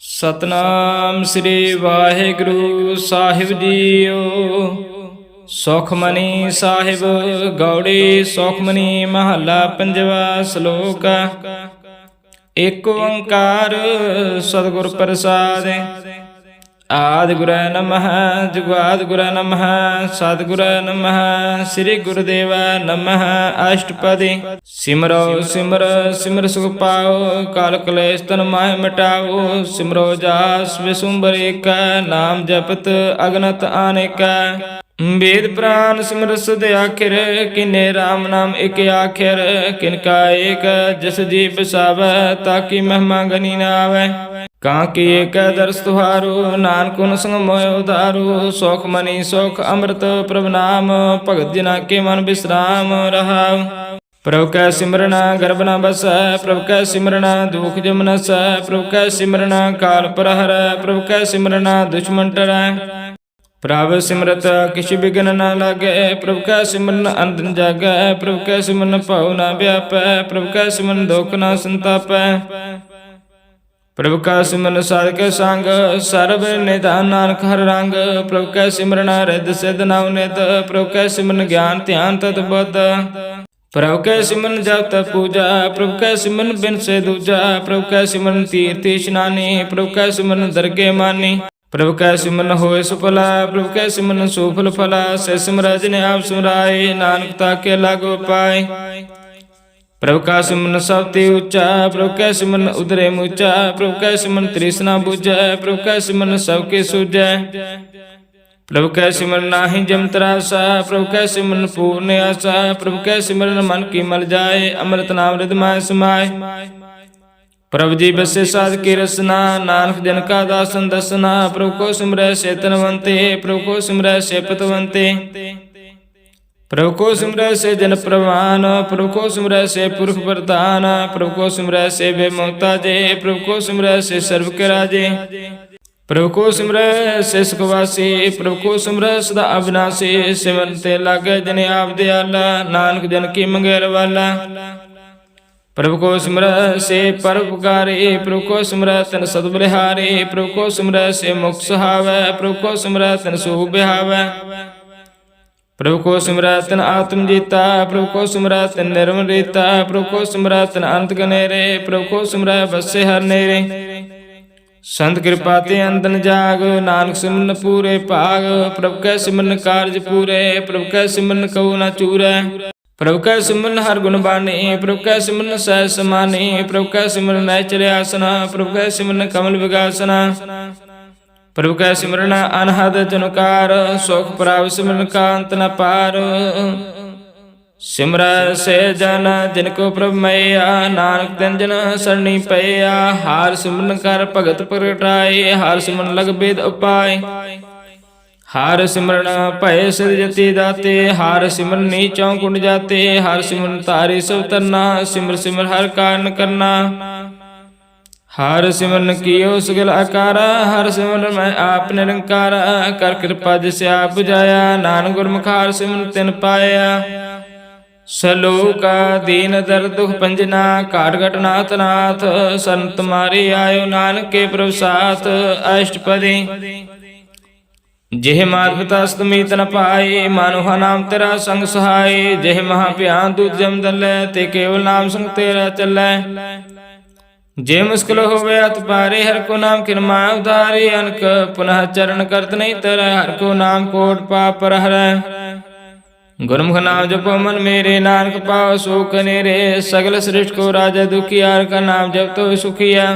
ਸਤਨਾਮ ਸ੍ਰੀ ਵਾਹਿਗੁਰੂ ਸਾਹਿਬ JIO. Sukhmani Sahib Gauri Sukhmani ਮਹੱਲਾ ਪੰਜਵਾ ਸ਼ਲੋਕ। ਏਕ ਓੰਕਾਰ ਸਤਿਗੁਰ ਪ੍ਰਸਾਦਿ। ਆਦਿ ਗੁਰੂ ਨਮః ਜੁਗਾਦਿ ਗੁਰੂ ਨਮః ਸਤਿਗੁਰੂ ਨਮঃ ਸ੍ਰੀ ਗੁਰੁਦੇਵਾ ਨਮঃ। ਅਸ਼ਟਪਦੀ ਸਿਮਰੋ ਸਿਮਰ ਸਿਮਰ ਸੁਖ ਪਾਓ, ਕਾਲ ਕਲੇਸ਼ ਤਨ ਮਾਹਿ ਮਿਟਾਓ। ਸਿਮਰੋ ਜਾਸ ਵਿਸੁੰਬਰ ਏਕੈ, ਨਾਮ ਜਪਤ ਅਗਨਤ ਅਨੇਕੈ। वेद प्राण सिमर सुध आखिर, किन्ने राम नाम एक आखिर। किनका एक जस जी बसावै, ताकि महिमा गनी न आवै। कांकी एक दर्श तुहारो, नानक उन संग मोह उधारो। सुख मनी सुख अमृत प्रभ नाम, भगत जना के मन विश्राम रहाओ। प्रभु कै सिमरना गर्भ न बसै, प्रभु कै सिमरना दुख जम नसै। प्रभु कै सिमरना काल प्रहरै, प्रभु कै सिमरना दुश्मन टरै। प्रभ सिमरत किछ बिघन न लागै, प्रभु कै सिमरन अंदन जागै। प्रभु कै सिमरन भाव न व्यापै, प्रभु कै सिमरन दुख न संतापै। प्रभु का सिमरन साधक संग, सर्व निधान नानक हर रंग। प्रभु कै सिमरन रिद्ध सिद्ध नव नित, प्रभु कै सिमरन ज्ञान ध्यान तत बुद्ध। प्रभु कै सिमरन जप तप पूजा, प्रभु कै सिमरन बिन से दूजा। प्रभु कै सिमरन तीर्थ इशनानी, प्रभु कै सिमरन दरगे मानी। प्रभु कै सिमरन होए सुफला, प्रभु कै सिमरन सुफल फला। से सिमरै जिने आप सिमराए, नानक ताके लागो पाए। प्रभु का सिमरन सब ते ऊंचा, प्रभु कै सिमरन उदरे मूचा। प्रभु कै सिमरन तृष्णा बुझै, प्रभु कै सिमरन सबके सूझै। प्रभु कै सिमरन नाहि जम त्रासा, प्रभु कै सिमरन पूर्ण आसा। प्रभु कै सिमरन मन की मल जाए, अमृत नाम हृदय समाए। प्रभु जी बसे साध की रसना, नानक जन का दासन दसना। प्रभु को सिमरै से तनवंते, प्रभु को सिमरै से पतवंते। प्रभु को सिमरै से जन प्रवान, प्रभु को सिमरै से पुरख प्रधान। प्रभु को सिमरै से वे मोहताजे, प्रभु को सिमरै से सर्व के राजे। प्रभु को सिमरै से सुखवासी, प्रभु को सिमरै सदा अविनाशी। सिमरन ते लागे जने आप दयाला, नानक जन की मंगेर वाला। प्रभु को सिमरै से परोपकारी, प्रभु को सिमरै तन सद बलिहारी। प्रभु को सिमरै से मुख सुहावै, प्रभु को सिमरै तन सुख बिहावै। प्रभु को सिमरै तन आत्म जीता, प्रभु को सिमरै तन निर्मल रीता। प्रभु को सिमरै तन अंत गनेरे, प्रभु को सिमरै बसे हर नेरे। संत कृपा ते अंतन जाग, नानक सिमरन पूरे भाग। प्रभु कै सिमरन कारज पूरे, प्रभु कै सिमरन कऊ न चूरै। प्रभु कै सिमरन हर गुण बानी, प्रभु कै सिमरन सहज समानी। प्रभु कै सिमरन नैचर आसना, प्रभु कै सिमरन कमल विगासना। प्रभु कै सिमरन अनहद जनुकार, सुख प्राप्त सिमरन का अंत न पार। सिमरै से जन जिनको प्रभु मैया, नानक तिन जन सरणी पया। हार सिमरन कर भगत प्रगटाए, हार सिमरन लग बेद उपाय। हार सिमरन भय सिद्ध जति दाते, हार सिमरन नीचों कुंड जाते। हार सिमरन तारे सब तरना, सिमर सिमर हर कारण करना। हार सिमरन कियो सुगल आकारा, हर सिमरन मैं आप निरंकारा। कर कृपा जिसे आप बुझाया, नानक गुरमुख हार सिमरन तिन पाया। सलोका दीन दर्द दुख पंजना, काट घट नाथ नाथ। शरण तुम्हारी आयो, नानक के प्रभु साथ। अष्टपदी जेह मात पिता मीत न पाए, मानुहा नाम तेरा संग सहाय। जेह महाभ्यान दूत जम दलै, ते केवल नाम संग तेरा चलै। जे मुश्किल होवे अत पारे, हर को नाम किन माय उधारे। अनक पुनः चरण करत नहीं तरह, हर को नाम कोट पाप पर हरै। गुरमुख नाम जपो मन मेरे, नानक पाओ सुख नेरे। सगल सृष्टि को राजा दुखिया, हर का नाम जप तो सुखिया।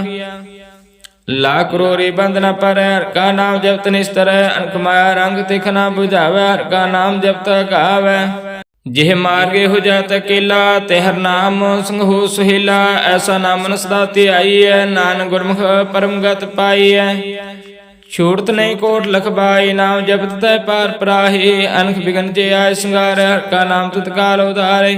लाख क्रोरी बंद न पर, हर का नाम जपत निस्तर। अनक माया रंग तिख न बुझावै, हर का नाम जपत गावै। जेह मार्गे हो जात अकेला, ते हर नाम संग हो सुहेला। ऐसा नाम मन सदा ध्याई है, नानक गुरमुख परम गत पाई है। छूटत नहीं कोट लख बाई, नाम जपत तै पार पराही। अनक बिघन जे आय सिंगार, हर का नाम तत्काल उधारे।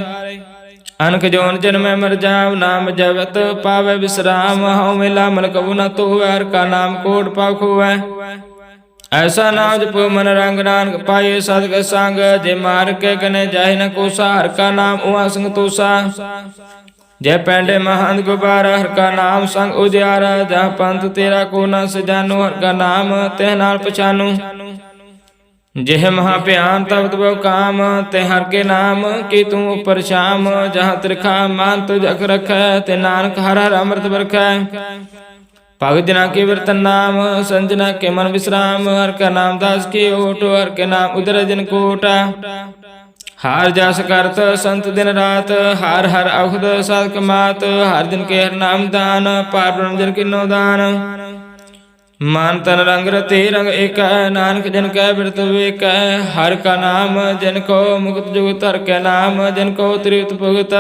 अनक जोन जन्म मर जाव, नाम जपत पावै विश्राम। हਉ मेला मन कबू न तोवै, हर का नाम कोट पाव खोवै। ऐसा नाम जपो मन रंग, नानक पाए साधक संग। जे मार के गने जाहि न कोसा, हर का नाम उहाँ संग तोसा। जय पैंडे महंत गुबारा हर का नाम संग उजियारा जहाँ पंथ तेरा को न सजानो हर का नाम तह नाल पछानो जेह महाभ्यान तब तब काम ते हर के नाम की तू ऊपर शाम जहाँ त्रिखा मान तुझ अख रख ते नानक हर हर अमृत बरख भगत जना के वर्तन नाम संजना के मन विश्राम हर का नाम दास की ओट हर के नाम उदर जन कोटा हार जास करत संत दिन रात हर हर अवध साधक मात हर दिन के हर नाम दान पार ब्रह्म जन के नौ दान मान तन रंग रते रंग एक नानक जन कै बिरत विवेक हर का नाम जन को मुक्त जुगत हर के नाम जन को त्रियुत भुगत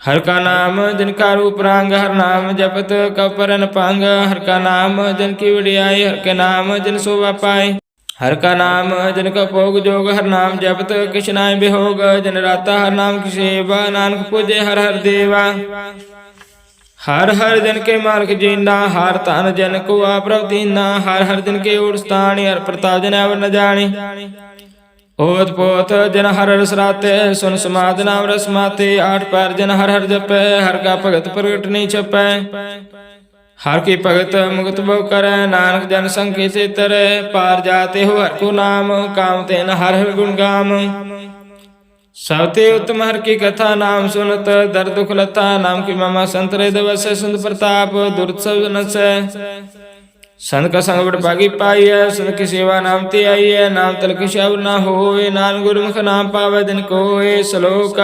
हर का नाम जन का रूप रंग हर नाम जपत कपरन पांग हर का नाम जन की वडियाई हर के नाम जन शोभा पाए हर का नाम जन का भोग जोग हर नाम जपत किशनाय बिहोग जन राता हर नाम की सेवा नानक पूजे हर हर देवा हर हर जन के मार्ग जीना हर तन जन को आप दीना हर हर दिन के उड़ स्थान हर प्रताप जन अवर न जाने ओत पोत जन हर हर सराते सुन समाध नाम रस माते आठ पैर जन हर हर जपे हर का भगत प्रगट नहीं छपै हर की भगत मुक्त बहु करे नानक जन संग से तरे पार जाते हो हर को नाम काम तेन हर हर गुण गाम सबते उत्तम हर की कथा नाम सुनत दर दुख लता नाम की मामा संत रे दवस सुंद प्रताप दुर्त सब नस संत का संग बड़ भागी पाई है संत की सेवा नाम ते आई है नाम तल की शब ना होए नान गुरुमुख नाम पावे दिन कोए श्लोक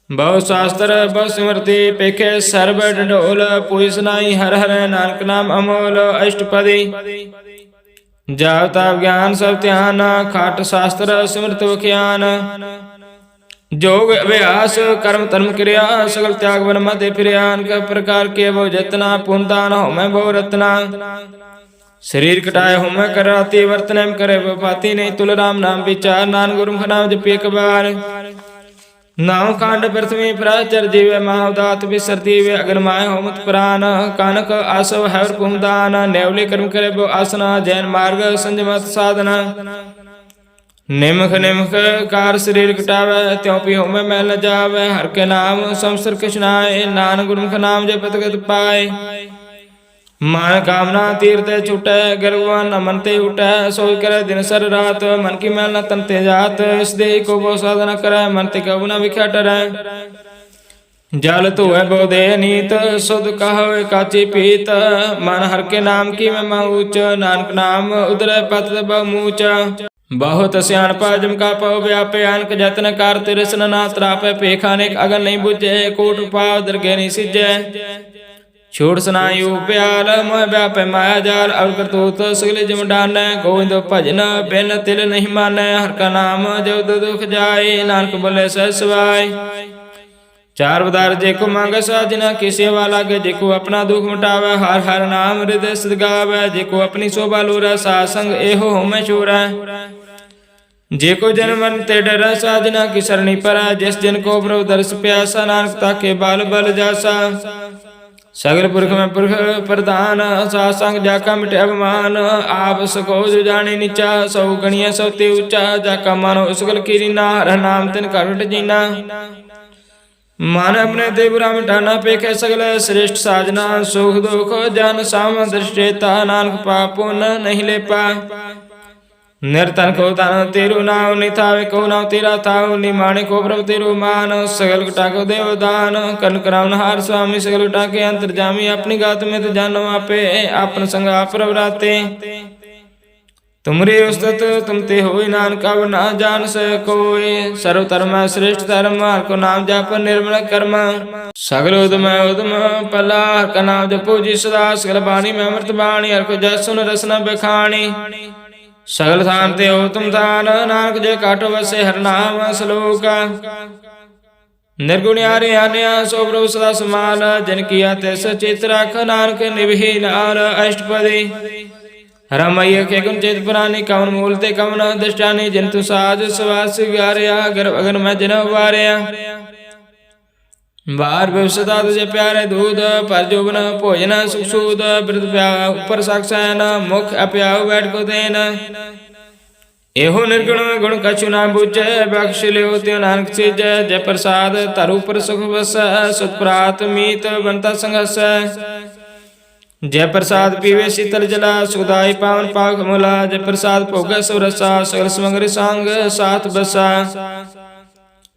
बहु शास्त्र बहु स्मृति पेखे सर्व डोल पूज सुनाई हर हर नानक नाम अमोल अष्टपदी जाव ताप ज्ञान सब ध्यान खाट शास्त्र स्मृत विज्ञान जोग अभ्यास कर्म धर्म क्रिया सगल त्याग वन मध्य फिरयान के प्रकार के बहु जतना पुनदान हो मैं बहु रत्ना शरीर कटाए हो मैं कराती वर्तन करे पाती नहीं तुल राम नाम विचार नान गुरु नाम जपे एक बार नाव कांड पृथ्वी प्राचर जीवे महादात विसरती वे अगर माय होमत प्राण कानक आसव हर पुमदान नेवली कर्म करे बो आसना जैन मार्ग संजमत साधना निमख निमख कार शरीर कटावे त्यों पी होमे मैल न जावे हर के नाम संसर कृष्णाए नान गुरुमुख नाम जपत गत पाए मान कामना तीर्थ छुटै गर्भवान न मन ते उठै सोच करे दिन सर रात मन की मैल न तन ते जात इस देह को बहु साधना करे मन ते कबू न विख्या टरै जल तो है बहु देह नीत शुद्ध कहवे काची पीत मन हर के नाम की मैं ऊंच नानक नाम उदर पत बहुमूच बहुत सियाणपा जमका पव व्यापे अनक जतन कर तिरसन ना त्रापे पेखानेक अगन नहीं बुझे कोट पाव दरगे नहीं सिजे छोड़ सुनायु प्याल मोह व्याप माया जाल और करतूत सगले जम डान गोविंद भजन बिन तिल नहीं माने हर का नाम जो दुख जाए नानक बोले सवाय चार बदार जेको मांगे साजना की सेवा लागे जेको अपना दुख मिटावे हर हर नाम हृदय सद गावे जेको अपनी शोभा लूरा सासंग एहो में चूरा जेको जन मन ते डर साजना की सरणी पर जिस जन को प्रभु दर्श प्यासा नानक ताके बाल बल जासा सगल पुरख में पुरख प्रधान सासंग जाका मिटे अभिमान आप सको जो जाने नीचा सौ गणिया सौते ऊंचा जाका मानो सगल कीरीना हर नाम तिन कर मिट जीना मान अपने ते बुरा मिटाना पेखे सगल श्रेष्ठ साजना सुख दुख जन साम दृष्टेता नानक पापो न नहीं ले पा निर्तन को तान तेरु नाव निथावे को नाव तेरा थाव निमाणे को प्रभु तेरु मान सगल घटा को देवदान कन करावन हार स्वामी सगल घटा के अंतर्जामी अपनी गात में तो जानो आपे आपन संग आप प्रवराते तुमरे उस्तत तुम ते होई नानक अब ना जान सकोए सर्व धर्म श्रेष्ठ धर्म हर को नाम जाप निर्मल कर्म सगल उदम उदम पला हर का नाम जपो जी सदा सगल बाणी में अमृत बाणी हर को जय सुन रसना बखानी सगल थान ते हो तुम थान नानक जय काटो वसे हर नाम श्लोक निर्गुण आर्य अन्य सो प्रभु सदा समाल जन किया ते सचित राख नानक निभि नार अष्टपदी रमैय के गुण चेत पुरानी कवन मूलते कवन दृष्टानी जंतु साज सवास ग्यारया गर्भ अगन में जन वारया बार व्यवसता तुझे प्यारे दूध पर जोबन भोजन सुख सूद वृद्ध ऊपर साक्षायन मुख अप्याव बैठ को देन एहो निर्गुण गुण कछु ना बूझे, बख्श लियो त्यो नानक सीजै। जय प्रसाद तरु पर सुख बसै, सुत प्रात मीत बनता संघस। जय प्रसाद पीवे शीतल जला, सुखदाई पावन पाक मूला। जय प्रसाद भोगै सब रसा, सकल समग्री सांग साथ बसा।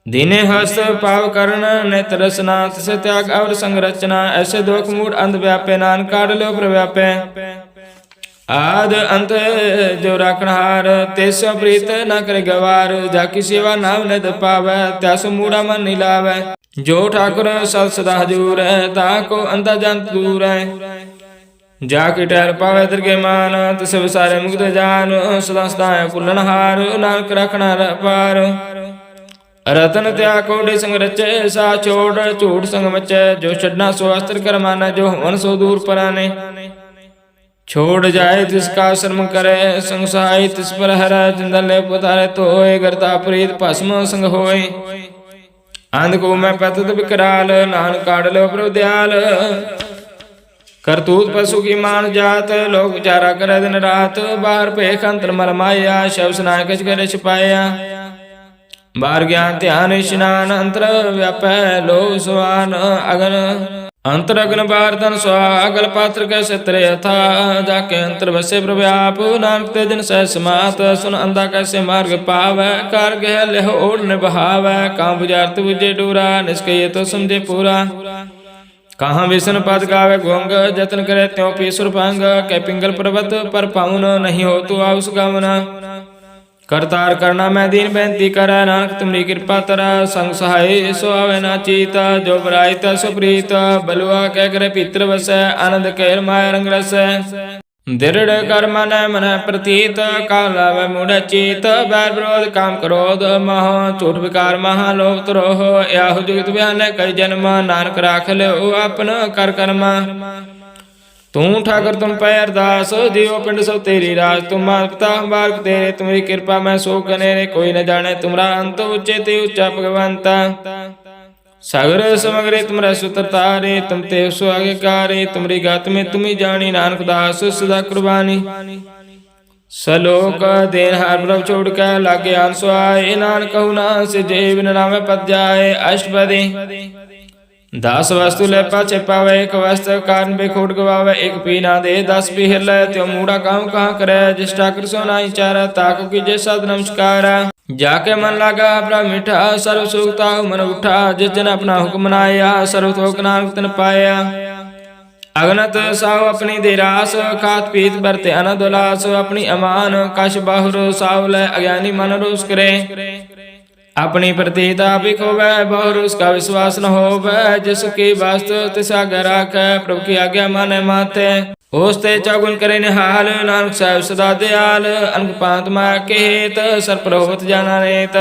दीने हस्त पाव कर्ण नेत्र रसना, तिसे त्याग और संग रचना। ऐसे दोख मूड अंध व्यापे, नानक काढ़ लो प्रव्यापे। आद अंत जो राखनहार, तेसो प्रीत न करे गवार। जाकी सेवा नाम निध पावै, त्यासो मूढ़ा मन नहीं लावै। जो ठाकुर सद सदा हजूर है, ताको अंता जंत दूर है। जाकी ठहर पावै दरगे मान, तिस विसारे मुक्त जान। सदा सदा कुलनहार, नानक रखना पार। रतन त्याग कोडे संग रचे, सा छोड़ झूठ संग मचे। जो छड़ना सो अस्त्र कर माना, जो हवन सो दूर पराने। छोड़ जाए तिसका शर्म करे, संग सहाय तिस पर हरा। जिंदल ले पुतारे तो होए, करता प्रीत भस्म संग होए। अंध को मैं पतत विकराल, नानक काढ़ लो प्रभु दयाल। करतूत पशु की मान जात, लोग विचारा करे दिन रात। बाहर पेख अंतर मल माया, शव सुनाय कछ करे छिपाया। बार ज्ञान ध्यान स्नान, अंतर व्यापै लो सुहान। अगन अंतर अग्न बार तन स्वा, अगल पात्र कैसे तरे यथा। जाके अंतर बसे प्रव्याप, नानक ते दिन सह समात। सुन अंधा कैसे मार्ग पावै, कार गह लेह ओढ़ निभावै। काम बुझारत बुझे डूरा, निष्कय तो समझे पूरा। कहाँ विष्णु पद गावे गोंग, जतन करे त्यों पीसुर भंग। कै पिंगल पर्वत पर पाउन, नहीं हो तू आउस गमना। करतार करना मैं दीन बेनती करै, नानक तुमरी कृपा तरा। संग सहाय सो आवे ना चीता, जो बराइत सो प्रीत। बलुआ कह करे भीतर बसै, आनंद केर माया रंग रसै। दृढ़ कर मन मन प्रतीत, काल आवे मूढ़ चीत। बैर विरोध काम क्रोध मोह, झूठ विकार महा लोभ द्रोह। याहु जुगत बयान कई जन्म, नानक राख लो अपन कर कर्म। तू ठाकर तुम पै अरदास, जीवो पिंड सब तेरी राज। तुम मात पिता बारक तेरे, तुम्हारी कृपा मैं सो कनेरे। कोई न जाने तुमरा अंत, उच्चे ते उच्चा भगवंता। सागर समग्रे तुमरा सूत्र तारे, तुम ते सो आज्ञाकारी। तुमरी गात में तुम ही जानी, नानक दास सदा कुर्बानी। सलोक देन हार प्रभ छोड़ के, लागे आन सो आए। नानक कहु ना से जे बिन नामे पद जाए। अष्टपदी दास वस्तु ले पाछे पावे, एक वस्त्र कारण बेखोट गवावे। एक पी ना दे 10 पी हिलै, त्यो मूढ़ा काम कहाँ करे। जिस ठाकुर सो नाई चारा, ताको कीजे सद नमस्कार। जाके मन लागा प्रभ मीठा, सर्व सुखता मन उठा। जिस जन अपना हुक्म मनाया, सर्व थोक नानक तन पाया। अगनत साव अपनी दे रास, खात पीत बरते अनद उलास। अपनी अमान कश बाहुर, साव ले अज्ञानी मन रोष करे। अपनी प्रतीता भी खोवै, बहुर उसका विश्वास न होवै। जिसकी वास्तु तिस आज्ञा राखै, प्रभु की आज्ञा माने माथे। ओसते चौगुन करे निहाल, नानक साहिब सदा दयाल। अनक पांत माया के हेत, सर प्रहोत जाना नेत।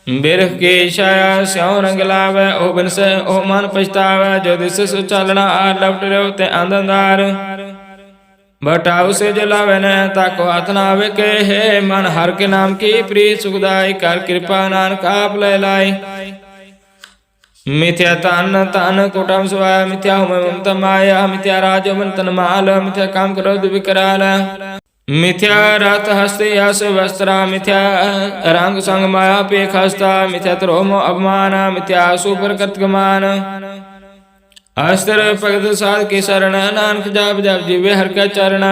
बिरह की छाया स्यों रंग लावै, ओ बिन से ओ मन पछतावै। जो दिस सो चालना आर, लपट रहो ते आंदंदार। बटाऊ से जलावे न, ताको हाथ ना आवे के। हे मन हर के नाम की प्रीत सुखदाई, कर कृपा नानक आप ले लाई। मिथ्या तन तन कुटम स्वाय, मिथ्या ममता माया। मिथ्या राज मन तन माल, मिथ्या काम क्रोध विकराल। मिथ्या रथ हस्ते यश वस्त्रा, मिथ्या रंग संग माया पेख हस्ता। मिथ्या त्रोम अपमान, मिथ्या सुपर कृतगमान। अस्त्र भगत साध की शरण, नानक जाप जाप जीवे हर का चरण।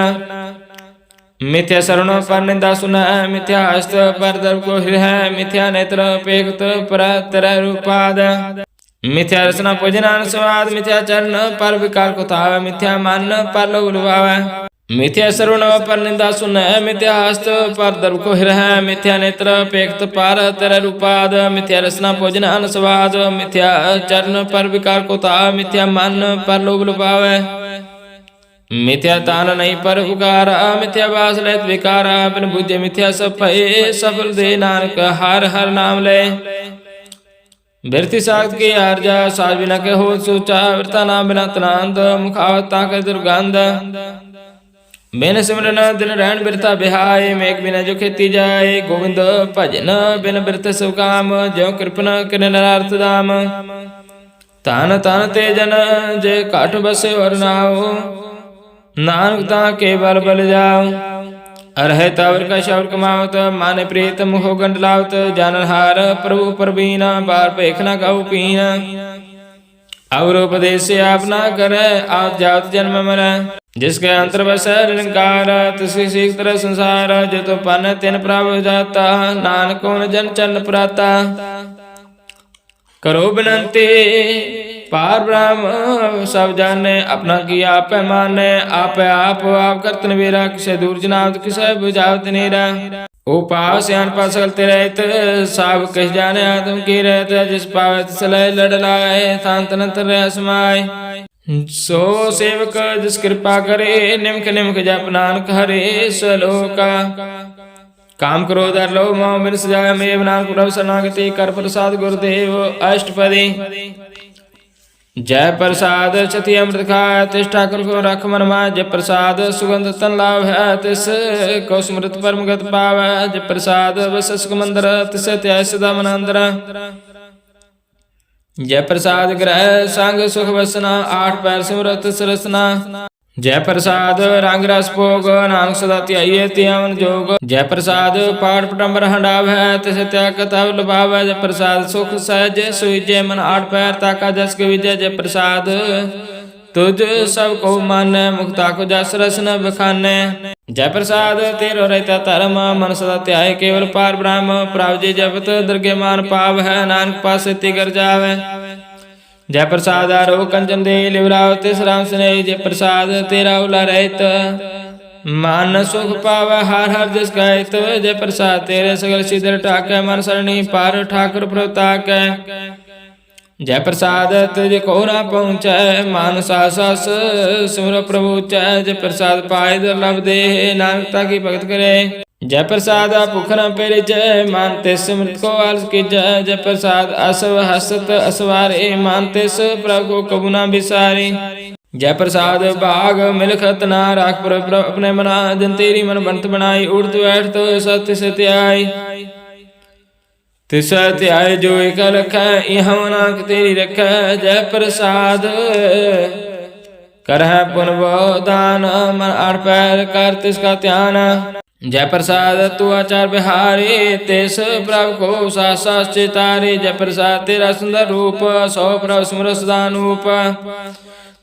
मिथ्या शरणों पर निंदा सुन, मिथ्या हस्त पर दर्प को हृह। मिथ्या नेत्र पेखत पर तरह रूपाद। मिथ्या रचना पूजनान स्वाद, मिथ्या चरण पर विकार को ताव। मिथ्या मान पर लोग लुभावे। मिथ्या श्रवण पर निंदा सुन, मिथ्या हस्त पर दर्प को हृह। मिथ्या नेत्र पेखत पर तरह रूपाद। मिथ्या रचना भोजन स्वाद, मिथ्या चरण पर विकार को ताव। मिथ्या मन पर लोभ लुभावे। मिथ्या तान नहीं पर उकारा, मिथ्या बास लेत विकारा। बिन बुझे मिथ्या सब भय, सफल दे नानक हर हर नाम ले। बिरति साख की आर्जा, साज बिना के हो सोचा। वृता नाम बिना तनांद, मुखावता के दुर्गंध। बिन सिमरन दिन रहन बिरता बिहाय, मेघ बिना जो खेती जाए। गोविंद भजन बिन बिरत सब काम, ज्यों कृपन किन नरार्थ दाम। तान तान ते जन जे काठ बसे और नाओ, नानक ता के बल बल जाओ। अरह तवर का शब्द कमावत माने प्रीत मुहो गंडलावत जानहार प्रभु प्रवीण बार पेख न गौ पीन और उपदेश आप ना करे आप जात जन्म मर जिसके अंतर बस निरंकार तिसकी सीख तरह संसार जो तो पन तिन प्रभु जाता नानक जन चरण प्राता करो बिनती पार ब्रह्म सब जाने अपना किया आप माने आप करतन वीरा किसे दूर जनावत किसे बुझावत नीरा ओ पाव सियान पा सकते रहत सब कह जाने आत्म की रहत जिस पावत सलय लड़लाए शांत नंतर रह समाय सो सेवक जिस कृपा करे निमक निमक जप नानक हरे सलोका काम क्रोध लोभ मोह मिल सजाय मेव नानक प्रभु शरणागति कर प्रसाद गुरुदेव अष्टपदी जय प्रसाद छति अमृत खाय तिस ठाकुर को रख मन माय जय प्रसाद सुगंध तन लाभ है तिस को स्मृत परम गत पाव जय प्रसाद बस सुख मंदिर तिस त्याय सदा मन अंदर जय प्रसाद ग्रह संग सुख बसना आठ पैर सिमरत सरसना जय प्रसाद रंग रस भोग नानक सदा ध्याइए त्यावन जोग जय प्रसाद पाठ पटम्बर हंडाव है तिस त्याग कतव लुभाव जय प्रसाद सुख सहज सुजय मन आठ पैर ताका जस के विजय जय प्रसाद तुझ सब को माने मुक्ता को जस रसन बखाने जय प्रसाद तेरो रहता धर्म मन सदा ध्याय केवल पार ब्रह्म प्रावजी जपत दुर्गमान पाव है नानक पास तिगर जावे जय प्रसाद आरो कंचन दे लिवराव तिस राम स्नेह जय प्रसाद तेरा उला रहत मान सुख पाव हर हर जस गायत जय प्रसाद तेरे सगल सिद्धर ठाके मन सरणी पार ठाकुर प्रताक जय प्रसाद तुझ को ना पहुँचे मान सास सुमर प्रभु जय प्रसाद पाए दुर्लभ दे नानकता की भगत करे जय प्रसाद भुख न पेरे जय मानते सिमृत को आलस की जय जय प्रसाद असव हसत असवारे मानते स प्रभु को कबू न बिसारे जय प्रसाद बाग मिलखत ना राख पर अपने मना जन तेरी मन बनत बनाई उड़त बैठ तो सत्य सत्याई तिस त्याय जो एक रख यहाँ नाक तेरी रख जय प्रसाद कर पुन दान मन आठ पैर कर तिसका ध्यान जय प्रसाद तू आचार बिहारी तेस प्रभु को सास चितारे जय प्रसाद तेरा सुंदर रूप सौ प्रभु सिमर सदा रूप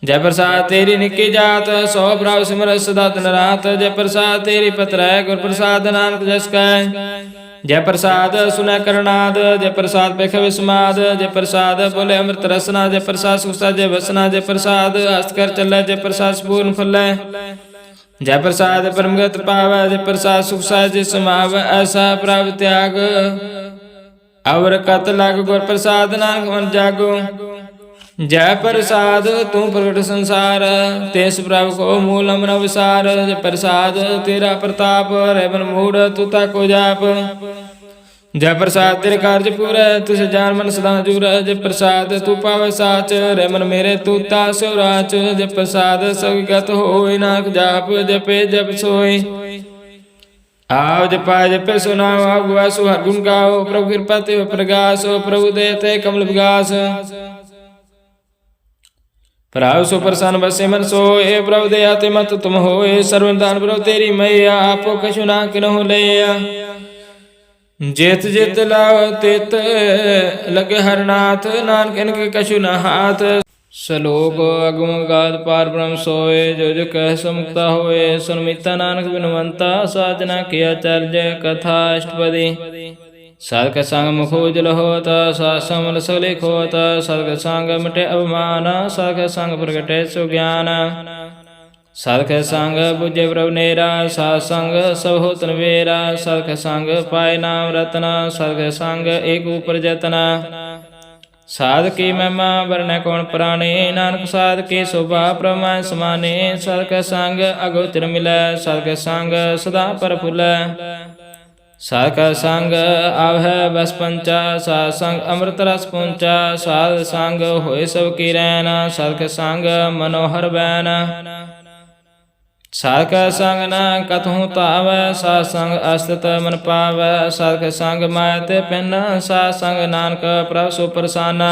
जय प्रसाद तेरी निकी जात सौ प्रभु सिमर सदा दिन रात जय प्रसाद तेरी पत्र गुर प्रसाद नानक जस कै जय प्रसाद सुन करनाद जय प्रसाद पेख विस्माद जय प्रसाद बोले अमृत रसना जय प्रसाद सुखसा जय बसना जय प्रसाद हस्त कर चल जय प्रसाद पूर्ण फल जय प्रसाद परमगत पाव जय प्रसाद सुख सहज समाव ऐसा प्राप्त त्याग अवर कत लाग गुर प्रसाद नानक मन जागो जय प्रसाद तू प्रगट संसार तेस प्रभु को मूल अमर विसार जय प्रसाद तेरा प्रताप रेवन मूढ़ तू ताको जाप जय प्रसाद तेरे कार्य पूरे तुझे जान मन सदा जुर जय प्रसाद तू पावे साच रे मन मेरे तू तासो राच जय प्रसाद सगत होय नाक जाप जपे जप सोय आओ जपाय जपे सुनाओ आप गुआ सुहर गुण गाओ प्रभु कृपा ते प्रकाश प्रभु देते कमल विकास प्रभु सो प्रसन्न बसे मन सोए प्रभु दयाते मत तुम होए सर्वदान प्रभु तेरी मैया आपो कछु ना किन्हु लैया जेत जेत लाओ तेत लगे हरनाथ नानक इनके कछु न हाथ सलोक अगम गाद पार ब्रह्म सोए जो कह समुक्ता होए सुनमिता नानक बिनवंता साधना किया चर्य कथा अष्टपदी साधक संग मुखो जल होता सामल सलेख होता साधक संग मिटे अवमान साधक संग प्रगटे सुज्ञान साधक संग बुझे प्रभु नेरा साधक सब हो तनवेरा साधक संग पाए नाम रतना साधक संग एक ऊपर जतना साधक की महिमा वर्ण कौन प्राणे नानक साधक की शोभा प्रमा समाने साधक संग अगोचर मिलै साधक संग सदा पर फुल साधक संग आवह बस पंचा साध संग अमृत रस पुंचा साध संग होए सब की रैना साधक संग मनोहर बैन साधक संग न कथहु ताव साध संग अस्तित मन पाव साधक संग मायत पिन साध संग नानक प्रभु सो प्रसन्न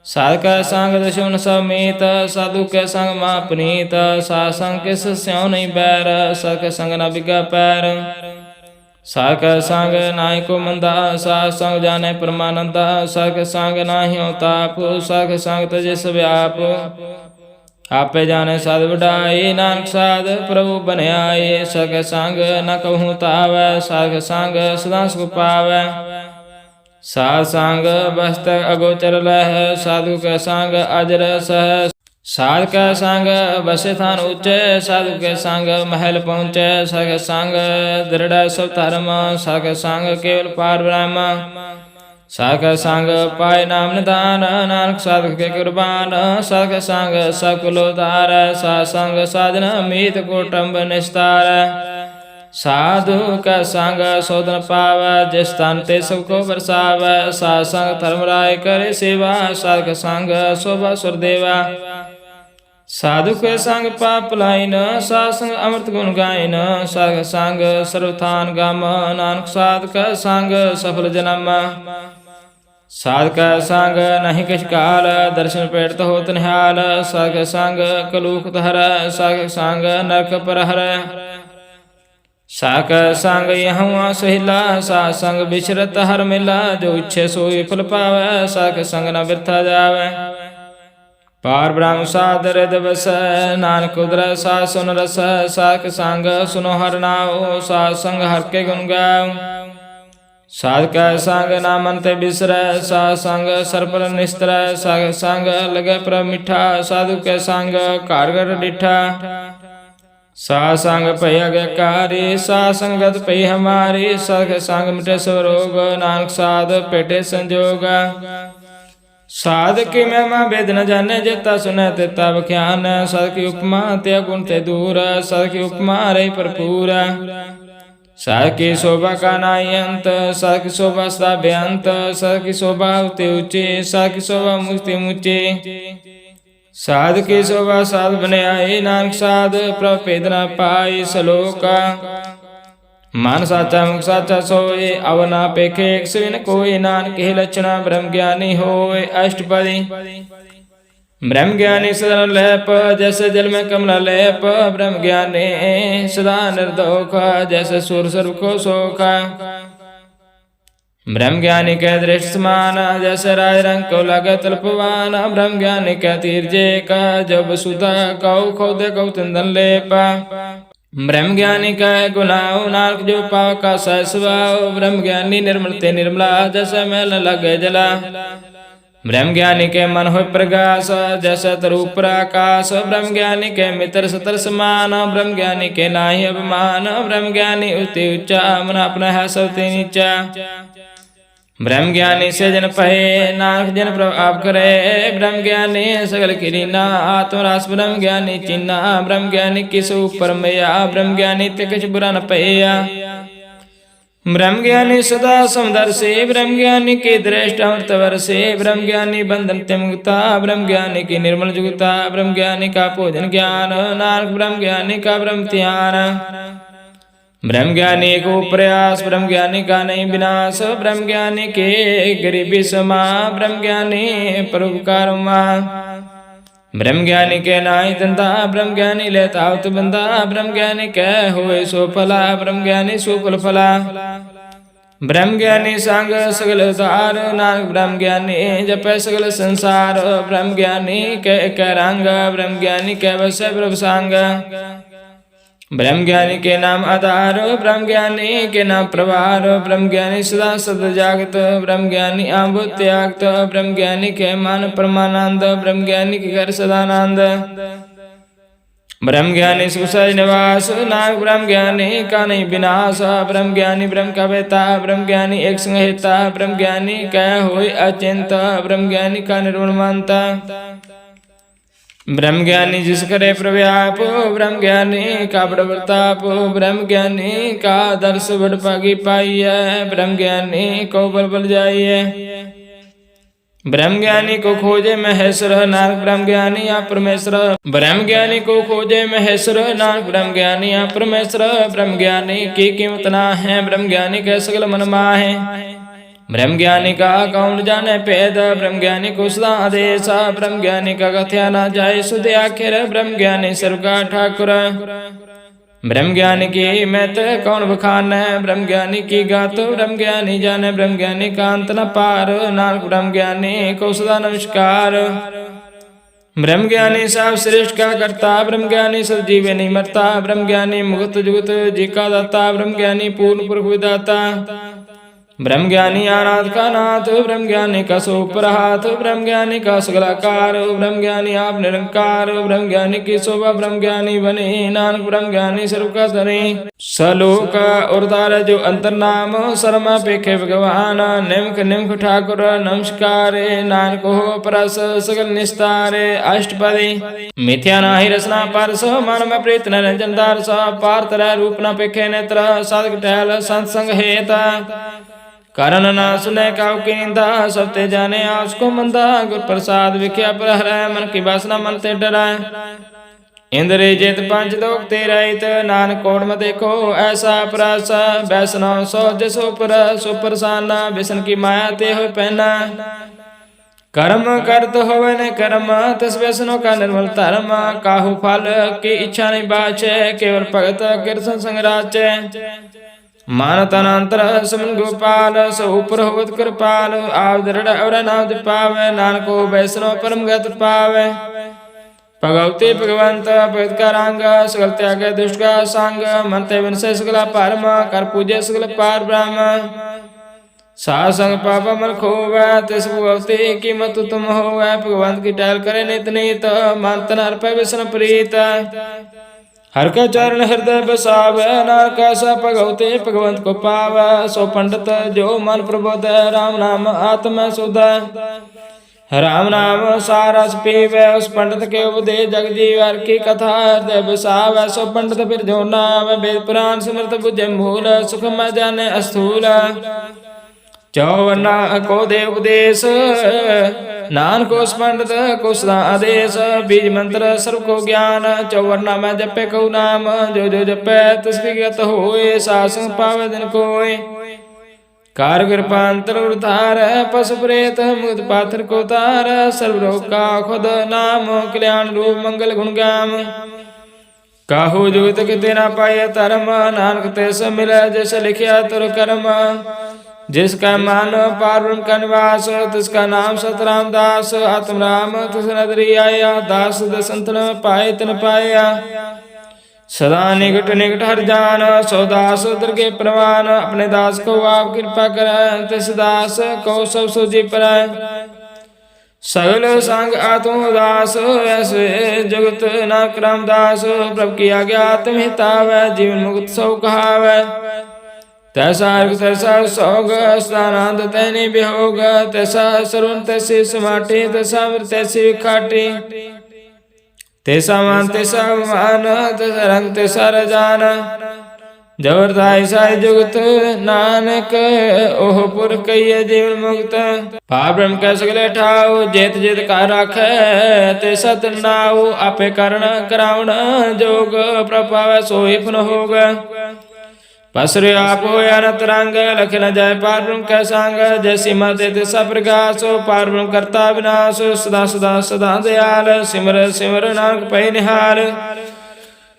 साध का संग दुश्मन सब मीत, साधु के संग मां पुनीत। साध संग किस स्यों नहीं बैर, साध के संग न बिगा पैर। साध का संग नाहि को मंदा, साध संग जाने परमानंदा। साध के संग नाहि ताप, साध के संग तजे सब आप। आपे जाने साध वडाई, नानक साध प्रभु बन आए। साध के संग न कहूँ तावै, साध के संग सदा सुख पावै। साध संग बस्त अगोचर लह, साधु के संग अजर सह। साध के संग बसे थान ऊंचे, साधु के संग महल पहुँचे। साध के संग दृढ़ सब धर्म, साध के संग केवल पार ब्रह्म। साध के संग पाए नाम निदान, नानक साधु के कुर्बान। साध के संग सब कुल उधार, साध संग साधन मीत कुटुंब निस्तार। साधु का संग शोधन पावै, जिस स्थान ते सबको बरसावै। साध संग धर्मराय करे सेवा, साध के संग शोभा सुरदेवा। साधु के संग पाप लाइन, साध संग अमृत गुण गायन। साध के संग सर्वथान गम, नानक साध का संग सफल जन्म। साध का संग नहीं किछ काल, दर्शन पेट होत निहाल। साध के संग कलूख धर, साध के संग नरक प्रहर। साध के संग यहुआ सहिला, साध संग बिचरत हर मिला। जो इच्छे सोई फल पावै, साध के संग न बिरथा जावै। पार ब्रह्म साध हृदय बस, नानक उदर साध सुन रस। साध के संग सुनो हर नाओ, साध संग हर के गुण गाओ। साध के संग नामन ते बिसरै, साध संग सर्पर निस्तर। साध के संग लगे प्रभ मिठा, साधु के संग कारगर डिठा। साध संग पै आज्ञाकारी, साध संगत पै हमारी। साध के संग मिटे सब रोग, नानक साध पेटे संजोग। साध की महिमा वेद न जाने, जेता सुने तेता बख्यान। साध की उपमा ते गुण ते दूर, साध की उपमा रही भरपूर। साध की शोभा का नाई अंत, साध की शोभा सदा बेअंत। साध की शोभा अति ऊंची, साध की शोभा मुक्ति मुची। साध की शोभा साध बने आई, नानक साध प्रभेद न पाई। सलोक मन साचा मुख साचा सोए, अवना पेखे एक सिविन कोई। नानक ही लक्षण ब्रह्म ज्ञानी होए। अष्टपदी ब्रह्म ज्ञानी सदा लेप, जैसे जल में कमला लेप। ब्रह्म ज्ञानी सदा निर्दोख, जैसे सूर सर्व को सोख। ब्रह्म ज्ञानी के दृष्ट समान, जैसे राज रंग को लगे तल्पवान। ब्रह्म ज्ञानी के तीर्जे का, जब सुधा कौ खोदे कौ चंदन लेप। ब्रह्म ज्ञानी का गुनाह नानक जो पाव का सहस्वाओ। ब्रह्म ज्ञानी निर्मल ते निर्मला, जैसे मैल लगे जला। ब्रह्म ज्ञानी के मन हो प्रकाश, जैसे तरु प्रकाश। ब्रह्म ज्ञानी के मित्र सतर समान, ब्रह्म ज्ञानी के नाहि अभिमान। ब्रह्म ज्ञानी उति ऊंचा, मन अपना है सबते नीचा। ब्रह्म ज्ञानी से जन पहे, नानक जन प्रभ आप करे। ब्रह्म ज्ञानी सगल किरीना, आत्मरास ब्रह्म ज्ञानी चिन्ना। ब्रह्म ज्ञानी किस ऊपर मैया, ब्रह्म ज्ञानी ते कुछ बुरा न पया। ब्रह्म ज्ञानी सदा समदर्शी, ब्रह्म ज्ञानी की दृष्ट अमृत वर्षे। ब्रह्म ज्ञानी बंधन ते मुक्ता, ब्रह्म ज्ञानी की निर्मल जुगता। ब्रह्म ज्ञानी का पूजन ज्ञान, नानक ब्रह्म ज्ञानी का ब्रह्म ध्यान। ब्रह्म ज्ञानी को प्रयास, ब्रह्म ज्ञानी का नहीं विनाश। ब्रह्म ज्ञानी के गरीबी समा, ब्रह्म ज्ञानी परोपकार मा। ब्रह्म ज्ञानी के नाई धंधा, ब्रह्म ज्ञानी लेता उत बंदा। ब्रह्म ज्ञानी के होए सो फला, ब्रह्म ज्ञानी सुफल फला। ब्रह्म ज्ञानी संग सगल उतार, नानक ब्रह्म ज्ञानी जपै सगल संसार। ब्रह्म ज्ञानी के रंग, ब्रह्म ज्ञानी के बस प्रभु संग। ब्रह्म ज्ञानी के नाम आधार, ब्रह्म ज्ञानी के नाम प्रभार। ब्रह्म ज्ञानी सदा सद जागत, ब्रह्म ज्ञानी आंब त्यागत। ब्रह्म ज्ञानी के मान परमानंद, ब्रह्म ज्ञानी के घर सदानंद। ब्रह्म ज्ञानी सुसज निवास, नानक ब्रह्म ज्ञानी का नहीं विनाश। ब्रह्म ज्ञानी ब्रह्म का बेता, ब्रह्म ज्ञानी एक संहिता। ब्रह्म ज्ञानी कह होय अचिंत, ब्रह्म ज्ञानी का निर्गुण मानता। ब्रह्म ज्ञानी जिस करे प्रव्याप, ब्रह्म ज्ञानी का बड़ प्रताप। ब्रह्म ज्ञानी का दर्श बड़ पागी पाइय, ब्रह्म ज्ञानी को बल बल जाइए। ब्रह्म ज्ञानी को खोजे महेश्वर, नानक ब्रह्म ज्ञानी या परमेश्वर। ब्रह्म ज्ञानी को खोजे महेश्वर, नानक ब्रह्म ज्ञानी या परमेश्वर। ब्रह्म ज्ञानी की कीमत ना है, ब्रह्म ज्ञानी के सगल मन माहे। ब्रह्म ज्ञानी का कौन जाने भेद, ब्रह्म ज्ञानी को सदा आदेश, ब्रह्म ज्ञानी का कथया न जाय सुध आखिर, ब्रह्म ज्ञानी सर्व का ठाकुर। ब्रह्म ज्ञानी की मैत कौन बखान, ब्रह्म ज्ञानी की गात ब्रह्म ज्ञानी जाने, ब्रह्म ज्ञानी का अंत न पार, नानक ब्रह्म ज्ञानी को सदा नमस्कार। ब्रह्म ज्ञानी सब श्रेष्ठ का करता, ब्रह्म ज्ञानी सब जीवे नहीं मरता, ब्रह्म ज्ञानी मुक्त जुगत जी का दाता, ब्रह्म ज्ञानी पूर्ण पुरुष विदाता। ब्रह्म ज्ञानी अनाथ का नाथ, ब्रह्म ज्ञानी का सोपर हाथ, ब्रह्म ज्ञानी का सगलाकार, ब्रह्म ज्ञानी आप निरंकार, ब्रह्म ज्ञानी की शोभा ब्रह्म ज्ञानी बने, नानक ब्रह्म ज्ञानी सर्व का धनी। सलोक उर्तार जो अंतर नाम, शर्मा पेखे भगवान, निमख निमख ठाकुर नमस्कार, नानक हो परस सगल निस्तारे। अष्टपदी मिथ्या नाही रसना परस, मन में प्रीत निरंजन दारस, पार्थ रूप न पेखे नेत्र, साधक टहल संत संग हेता। कारण न सुने काउ की निंदा, सब ते जाने उसको मंदा, गुर प्रसाद विख्या पर हरै, मन की वासना मन ते डराय। इंद्र जित पंच लोक ते रहित, नानक कोट में देखो ऐसा प्रस, वैष्णव सो जसो पर सुप्रसन्न, विष्णु की माया ते हो पहना। कर्म करत होवे न कर्म, तिस वैष्णव का निर्मल धर्म, काहू फल की इच्छा नहीं बाचे, केवल भगत कृष्ण संग राचे। मान तनांतर समन गोपाल, सो ऊपर होवत कृपाल, आप दृढ़ और नाम पावे, नानको वैष्णव परम गत पावे। भगवती भगवंत भगत का रंग, सकल त्याग दुष्ट का संग, मनते विनसे सकला परम, कर पूजे सकल पार ब्रह्म। सासंग पापा मन खोवै, तिस भगवती की मत तुम होवै, भगवंत की टहल करे नित नीत, मन तन अर्पै विष्णु प्रीत। हर का चरण हृदय बसावै, नानक सा भगवते भगवंत को पावै। सो पंडित जो मन प्रबोध, राम नाम आत्मा सुध। राम नाम सारस पीवै, उस पंडित के उपदेश जग जीवर की कथा हृदय बसावै। सो पंडित फिर जो नाम, वेद पुराण सिमरत बुझे मूल, सुख में जाने अस्थूल। चौवर्णा को दे उपदेश, नानक को पंडित को सदा आदेश। बीज मंत्र सर्व को ज्ञान, चौवर्णा में जपे को नाम, जो जो जपे तिसकी गत होए, सासंग पावे दिन कोय। कार कृपांतर उद्धार, पशु प्रेत मुक्त पात्र को तार, सर्व रोग का खुद नाम, कल्याण रूप मंगल गुण गाम। काहू जुगत के तेना पाए धर्म, नानक तेस मिले जैसे लिखिया तुर कर्म। जिसका मान पार ब्रह्म का निवास, तिसका नाम सतराम दास। आत्म राम तिस नदरी आया, दास दसंतन पाए तन पाया। सदा निकट निकट हर जान, सो दास दुर्गे प्रवान। अपने दास को आप कृपा करें, तिस दास को सब सूझी पराय। सगल संग आत्म दास, ऐसे जगत ना क्रम दास। प्रभु की आज्ञा आत्म हितावै, जीवन मुक्त सौ कहावै। तैसा तैसा सोग, स्थानांत तैनी विहोग, तैसा सर्वन तैसी समाटी, तैसा तैसी विखाटी। तैसा मान तैसा मान, तैसा रंग तैसा रजान। जबरदाई साई जुगत, नानक ओह पुर कहिए जीवन मुक्त। पाप ब्रह्म कै सगले ठाऊ, जेत जेत का राखै तैसा तिरनाऊ। आपे करण करावण जोग, प्रभावै सोई पुन होग। पसरे आप हो अनंत रंग, लख न जाय पार ब्रह्म कै संग। जैसी मत तिसा प्रकाश, पार ब्रह्म करता विनाश। सदा सदा सदा दयाल, सिमर सिमर नानक पै निहाल।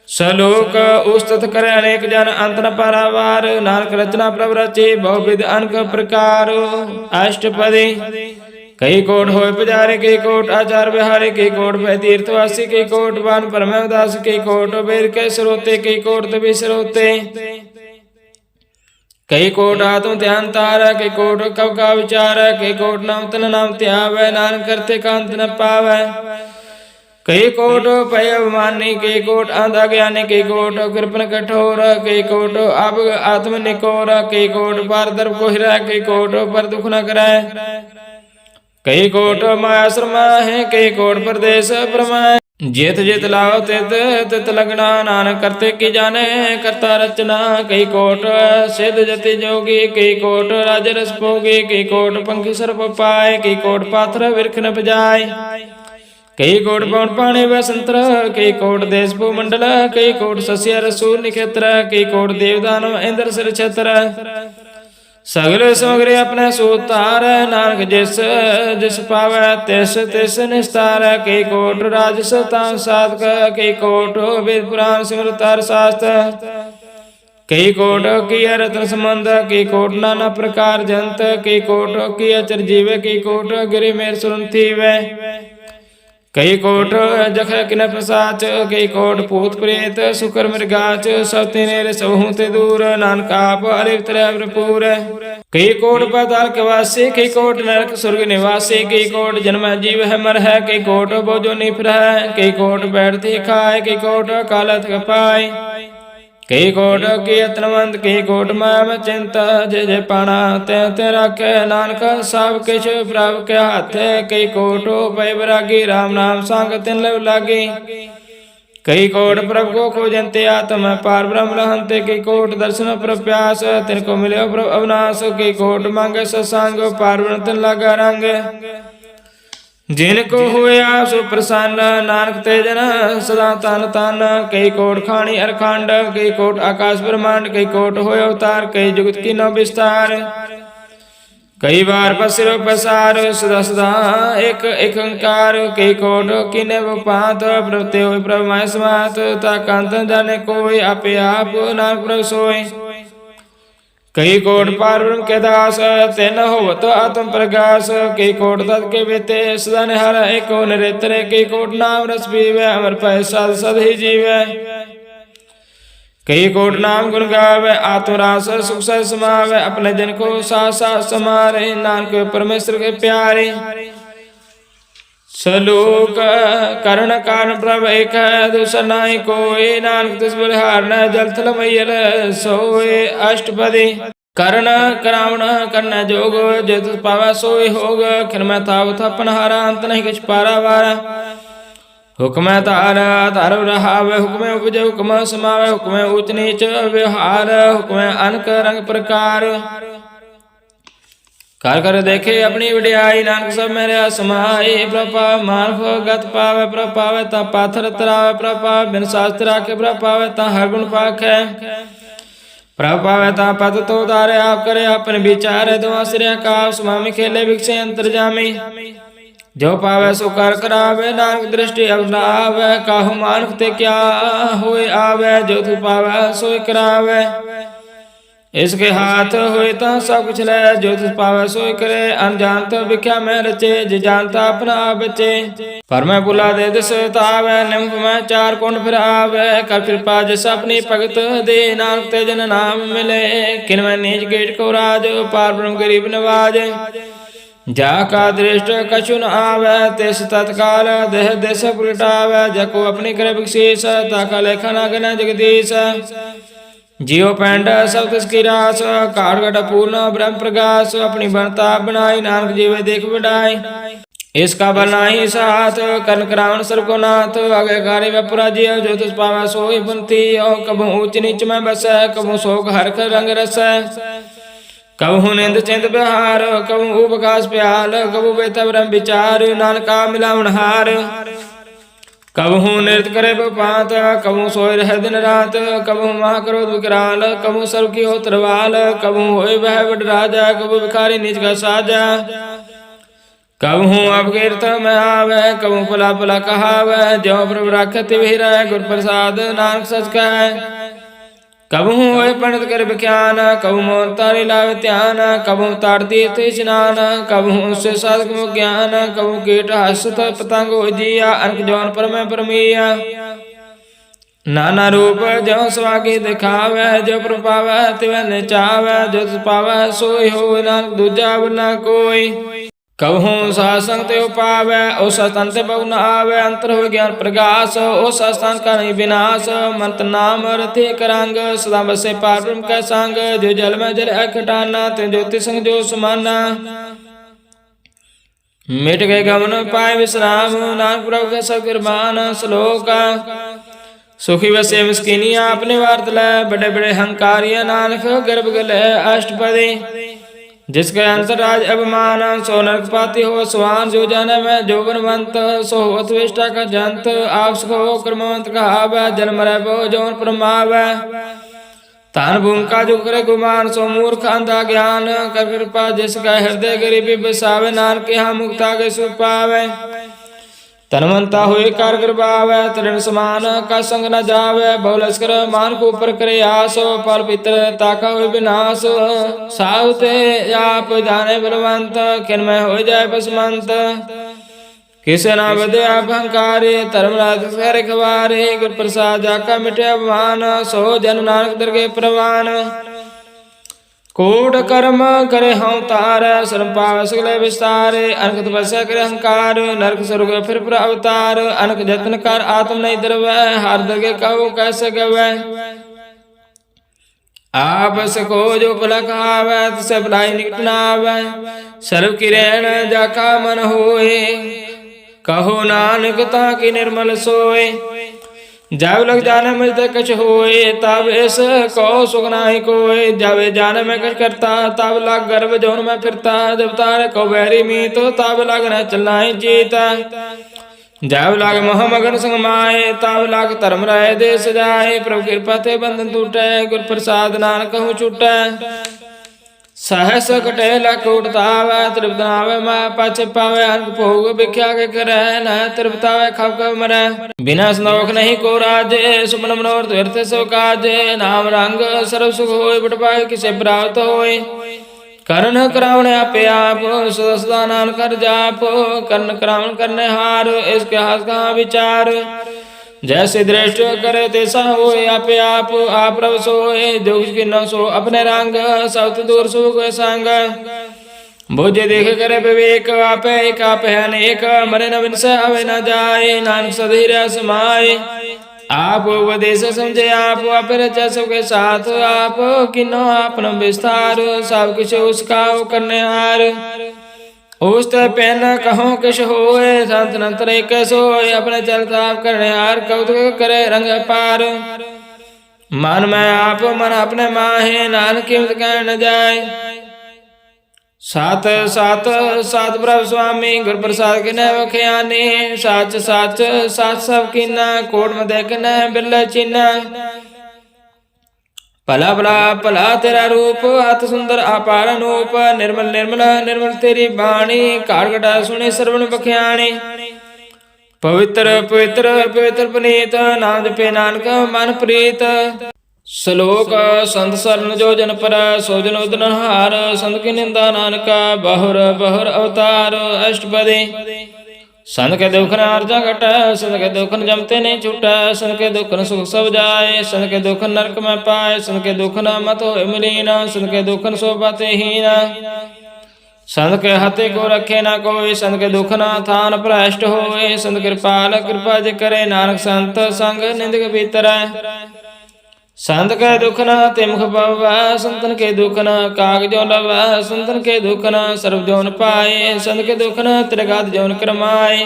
सलोक उस्तत करे अनेक जन, अंत न पारावार। नानक रचना प्रभ रचे, बहुविध अनक प्रकार। अष्टपदी कई कोट होय पुजारी, कई कोट आचार विहारी, कई कोट भय तीर्थवासी, कई कोट वान परम उदास, कई कोट वेद के स्रोते, कई कोट तभी स्रोते। कई कोट आत्म ध्यान तारा, कई कोट कब का विचार। कई कोट नाम तन नाम त्यावै, नानक करते कांत न पावै। कई कोट पय अभिमानी, कई कोट आधा ज्ञानी, कई कोट कृपन कठोर, कई कोट अब आत्म निकोर। कई कोट पार दर्भ को हिरा, कई कोट पर दुख न कराय। कई कोट माया श्रमा है, कई कोट परदेश प्रमाय। जेत जेत लाओ तित तित लगना, नानक करते की जाने करता रचना। कई कोट सिद्ध जति जोगी, कई कोट राज रस भोगी, कई कोट पंखी सर्प पाए, कई कोट पाथर विरख न बजाय। कई कोट पौन पाणी वसंतर, कई कोट देश भूमंडल, कई कोट सस्य रसूल निखेत्र, कई कोट देवदान इंद्र सिर छत्र। सगल समग्रे अपने सूतार, नानक जिस जिस पावै तिस तिस निस्तार। कई कोट राजस ताम साधक, कई कोट वेद पुराण सिमरत हर शास्त्र। कई कोट की रत्न संबंध, कई कोट नाना प्रकार जंत। कई कोट की अचर जीवे, कई कोट गिरि मेर सुरंती वे। कई कोट जख किन प्रसाच, कई कोट पूत प्रेत सुकर मृगाच। सब तिनेर सबहु ते दूर, नानक आप अलिप्त रह भरपूर। कई कोट पाताल के वासी, कई कोट नरक स्वर्ग निवासी। कई कोट जन्म जीव है मर है, कई कोट बोझो निफर है। कई कोट बैठती खाए, कई कोट कालत पाए। कई कोट की यत्नवंत, कई कोट मैम चिंता। जे जे पाना त्यों त्यों रखे, नानक सब किछ प्रभ के हाथे। कई कोट पै बैरागी, राम नाम संग तिन लव लागी। कई कोट प्रभु को खोजंते, आत्म पार ब्रह्म लहंते। कई कोट दर्शन प्रभ प्यास, तिनको मिले प्रभु अविनाश। कई कोट मांगे सत्संग, पार ब्रह्म तिन लगा रंग। जिनको हुए आप सुप्रसन्न, नानक ते जन सदा तन तन। कई कोट खानी अरखंड, कई कोट आकाश ब्रह्मांड। कई कोट होय अवतार, कई जुगत की नौ विस्तार। कई बार पसिरो पसार, सदा सदा एक एक ओंकार। कई कोट कीने वो पात, प्रभु ते होय प्रभु माय समात। ता कांत जाने कोई, आपे आप नानक प्रभु सोय। कई कोट पार ब्रह्म के दास, तेन होवत आत्म प्रकाश। कई कोट तत् के बेते, सदा निहार एक निरेतरे। कई कोट नाम रस पीवे, अमर पै सद सद ही जीवे। कई कोट नाम गुण गावे, आत्मरास सुख सह समावे। अपने जन को साथ साथ समारे, नानक परमेश्वर के प्यारे। सलोक करण कारण प्रभ एक है, दूसर नाई कोई। नानक तिस बलिहार न जल थल मैयल सोए। अष्टपदी करण करावण करन जोग, जे तुस पावै सोई होग। खिन मैं ताव थपन हारा, अंत नहीं किछ पारा वारा। हुक्म तारा तार रहावे, हुक्म उपजे हुक्म समावे। हुक्म ऊच नीच व्यवहार, हुक्म अनक रंग प्रकार। कर कर देखे अपनी वड्याई, नानक सब मेरे समाई। प्रभु मानव गत पावे, प्रभु पावे ता पाथर तरावे। प्रभु पावे बिन शास्त्र राखे, प्रभु पावे ता हर गुण पाखे। प्रभु पावे ता पद तो तारे, आप करे अपन विचारे। दो आश्रय का स्वामी खेले भिक्षे अंतर्जामी। जो पावे सो कर करावे, नानक दृष्टि अब नावे। काहू मानक ते क्या होए आवे, जो तू पावे सोई करावे। इसके हाथ होए तो सब कुछ ले, जो तुझ पावे सोई करे। अनजान तो विख्या में रचे, जे जानता अपना आप बचे। पर मैं बुला दे दिस तावे, निम्फ में चार कुंड फिर आवे। कर कृपा जिस अपनी भगत दे, नानक ते जन नाम मिले। किन में नीच गेट को राज, पार ब्रह्म गरीब नवाज। जा का दृष्ट कछु न आवे, तिस तत्काल देह देश पुलटावे। जको अपनी करे बख्शीस, ताका लेखा न गना जगदीश। जियो पैंड सब तिसकी रास, काठगढ़ पूर्ण ब्रह्म प्रकाश। अपनी बनता बनाई, नानक जीवे देख बढ़ाई। इसका बल नाही साथ, कर्ण करावण सर्व को नाथ। आगे कार्य वपुराजी, जो तुस पावा सोई बनती। कबू ऊंच नीच में बस, कबू शोक हरख रंग रस। कबू निंद चिंत बिहार, कबू उपकाश प्याल। कबू बेता ब्रह्म विचार, नानका मिलावण हार। कबहू नृत्य करे पात, कबू सोए रह दिन रात। कबू महाक्रोध विकराल, कबू सर्व की हो तरवाल। कबू होए वह बड़ राजा, कबू भिखारी नीच का साजा। कबहू अपकीर्त में आवे, कबू पला पला कहावे। ज्यों प्रभु राखत भी रह, गुर प्रसाद नानक सच कहे। कबहू होए पंडित कर विख्यान, कबू मोर तारी लावे ध्यान। कबू ताड़ तीर्थ स्नान, कबू से साधक ज्ञान। कबू कीट हस्त पतंग जिया, अनक जौन पर में परमिया। नाना रूप जो स्वागी दिखावे, जो प्रपावे तिवै निचावे। जो पावे सोई हो, नानक दूजा बना कोई। कबहू सासंग ते पावे, ओ सतन ते बहु न आवे। अंतर हो ज्ञान प्रकाश, ओ सस्तान का नहीं विनाश। मंत नाम रथे करंग, सदा बसे पार ब्रह्म का संग। जो जल में जल अखटाना, ते ज्योति संग जो समाना। मिट गए गमन पाए विश्राम, नानक प्रभु के सब कृपान। श्लोक सुखी बसे मिसकीनिया, अपने वार्त ले। बड़े बड़े हंकारिया, नानक गर्भ गले। अष्टपदी जिसके अंतराज अभिमान, सो नरक पाती हो स्वान। जो जाने में जो गुणवंत, सो अथविष्टा का जंत। आप सखो क्रमवंत कहावे, जन्म रहो जौन परमावे। ਧਨ ਭੂਮਿਕਾ ਜੋ ਕਰੇ ਗੁਮਾਨ ਸੋ ਮੂਰਖ ਅੰਧਾ ਗਿਆਨ ਕਰ ਕਿਰਪਾ ਜਿਸ ਕਾ ਹਿਰਦੇ ਗਰੀਬੀ ਬਸਾਵੇ ਨਾਨਕ ਹਾਂ ਮੁਕਤਾ ਕੇ ਸੁਖ ਪਾਵੇ ਤਨਵੰਤਾ ਹੋਏ ਕਰ ਕਿਰਪਾਵੇ ਤਰਨ ਸਮਾਨ ਕਾ ਸੰਗ ਨ ਜਾਵੇ ਬਹੁ ਲਸਕਰ ਮਾਨ ਕੋ ਉਪਰ ਕਰੇ ਆਸ ਪਲ ਪਿਤਰ ਤਾਕਾ ਹੋਏ ਵਿਨਾਸ਼ ਸਾਹੁ ਤੇ ਆਪ ਜਾਣੇ ਬਲਵੰਤ ਕਿਨ ਮੈਂ ਹੋ ਜਾਏ ਬਸਮੰਤ ਕਿਸੇ ਨਾ ਵਧਿਆ ਅਹੰਕਾਰੇ ਧਰਮ ਰਾਜ ਸਾਰੇ ਖਵਾਰੇ ਗੁਰ ਪ੍ਰਸਾਦ ਜਾਕਾ ਮਿਟਿਆ ਅਭਿਮਾਨ ਸੋ ਜਨ ਨਾਨਕ ਦਰਗੇ ਪ੍ਰਵਾਨ ਕੋਟ ਕਰਮ ਕਰੇ ਹਉ ਤਾਰੈ ਸ਼ਰਮ ਪਾਵੈ ਸਗਲੇ ਵਿਸਤਾਰੇ ਅਨਕ ਤਪੱਸਿਆ ਕਰੇ ਹੰਕਾਰ ਨਰਕ ਸੁਰਗ ਫਿਰ ਪਰ ਅਵਤਾਰ ਅਨਕ ਜਤਨ ਕਰ ਆਤਮ ਨਹੀਂ ਦਰਵੈ ਹਰ ਦਰਗੇ ਕਹੋ ਕੈਸੇ ਗਵੈ ਆਪ ਸਕੋ ਜੋ ਭਲਾ ਖਾਵੈ ਤਿਸੈ ਭਲਾਈ ਨਿਕਟ ਨਾ ਆਵੈ ਸਰਬ ਕੀ ਰਹਿਣ ਜਾਕਾ ਮਨ ਹੋਏ ਕਹੋ ਨਾਨਕ ਤਾਂ ਕੀ ਨਿਰਮਲ ਸੋਏ ਜਬ ਲਗ ਜਾਣੇ ਮੁਝ ਤੇ ਕਛ ਹੋਏ ਤਬ ਇਸ ਕੋ ਸੁਖ ਨਾਹੀ ਕੋਏ ਜਾਵੇ ਜਾਣੇ ਮੈਂ ਕਛ ਕਰਤਾ ਤਬ ਲਗ ਗਰਭ ਜੋਨ ਮੈਂ ਫਿਰਤਾ ਜਬ ਤਾਰੇ ਕੋ ਵੈਰੀ ਮੀਤ ਤਬ ਲਗ ਨ ਚਲਾਈ ਜੀਤਾ ਜਬ ਲਗ ਮੋਹ ਮਗਨ ਸੰਗ ਮਾਏ ਤਬ ਲਗ ਧਰਮ ਰਾਏ ਦੇ ਸਜਾਏ ਪ੍ਰਭ ਕਿਰਪਾ ਤੇ ਬੰਧਨ ਟੂਟੈ ਗੁਰ ਪ੍ਰਸਾਦ ਨਾਨਕ ਕਹੂੰ ਛੁਟੈ सहस कटे लख उठतावै तृप्त नावे मा पछ पावे अनक भोग भिख्या के करे न तृप्तावे खप खप मरै बिना संदोख नहीं को राजे सुमन मनोरथ व्यर्थ सो काजे नाम रंग सर्व सुख होय बट पाए किसे प्राप्त होय ਕਰਨ ਕਰਾਵਣ ਆਪੇ ਆਪ ਸਦਾ ਨਾਨਕ ਕਰ ਜਾਪ ਕਰਨ ਕਰਾਵਣ ਕਰਨੇ ਹਾਰ ਇਸ ਕੇ ਹਾਸ ਕਾ ਵਿਚਾਰ जैसे दृष्ट करे तैसा होए आपे आप प्रभ सोए जो कुछ की न सो अपने रंग सब दूर सो गए संग बोझे देख करे विवेक आपे एक आप है अनेक मरे न बिन आवे न जाए नानक सधीर समाए आप उपदेश समझे आप रचा सबके साथ आप किन्नो आपन विस्तार सब कुछ उसका करने हार ਉਸ ਤੇ ਪੈਨ ਕਹੋ ਕਿਛ ਹੋਏ ਸੰਤ ਨੰਤਰ ਏਕ ਸੋਏ ਆਪਣੇ ਚਲ ਤਾਪ ਕਰਨੇ ਹਾਰ ਕਉਤਕ ਕਰੇ ਰੰਗ ਪਾਰ ਮਨ ਮੈਂ ਆਪ ਮਨ ਆਪਣੇ ਮਾਹੇ ਨਾਨਕ ਕੀਮਤ ਕਹਿ ਨ ਜਾਏ ਸਤ ਸਤ ਸਤ ਪ੍ਰਭ ਸੁਆਮੀ ਗੁਰ ਪ੍ਰਸਾਦ ਕਿਨੈ ਵਖਿਆਨੀ ਸੱਚ ਸੱਚ ਸਤ ਸਭ ਕੀਨਾ ਕੋਟ ਮ ਦੇਖਨੈ ਬਿਰਲੇ ਚੀਨਾ भला भला भला तेरा रूप अत सुंदर अपार अनूप निर्मल निर्मल निर्मल तेरी बाणी घाट घटा सुने सरवण बख्याणी पवित्र पवित्र पवित्र पुनीत नाम जपे नानक मन प्रीत श्लोक संत सरन जो जन पर सो जन उदन हार संत की निंदा नानका बहुर बहुर अवतार अष्टपदी संत के दुख न अर्जा घट संत के दुख न जमते नहीं छूटा संत के दुख न सुख सब जाए संत के दुख नरक में पाए संत के दुख न मत हो मिलीना संत के दुख न शोभाते हीना संत के हाथे को रखे ना कोई संत के दुख न थान भ्रष्ट होए संत कृपाल कृपा जे करे नानक संत संग निंदक भीतर संत के दुख न तिमुख पवै संतन के दुख न काग जो लवै संतन के दुख न सर्व जोन पाए संत के दुख न त्रिगात जोन करमाए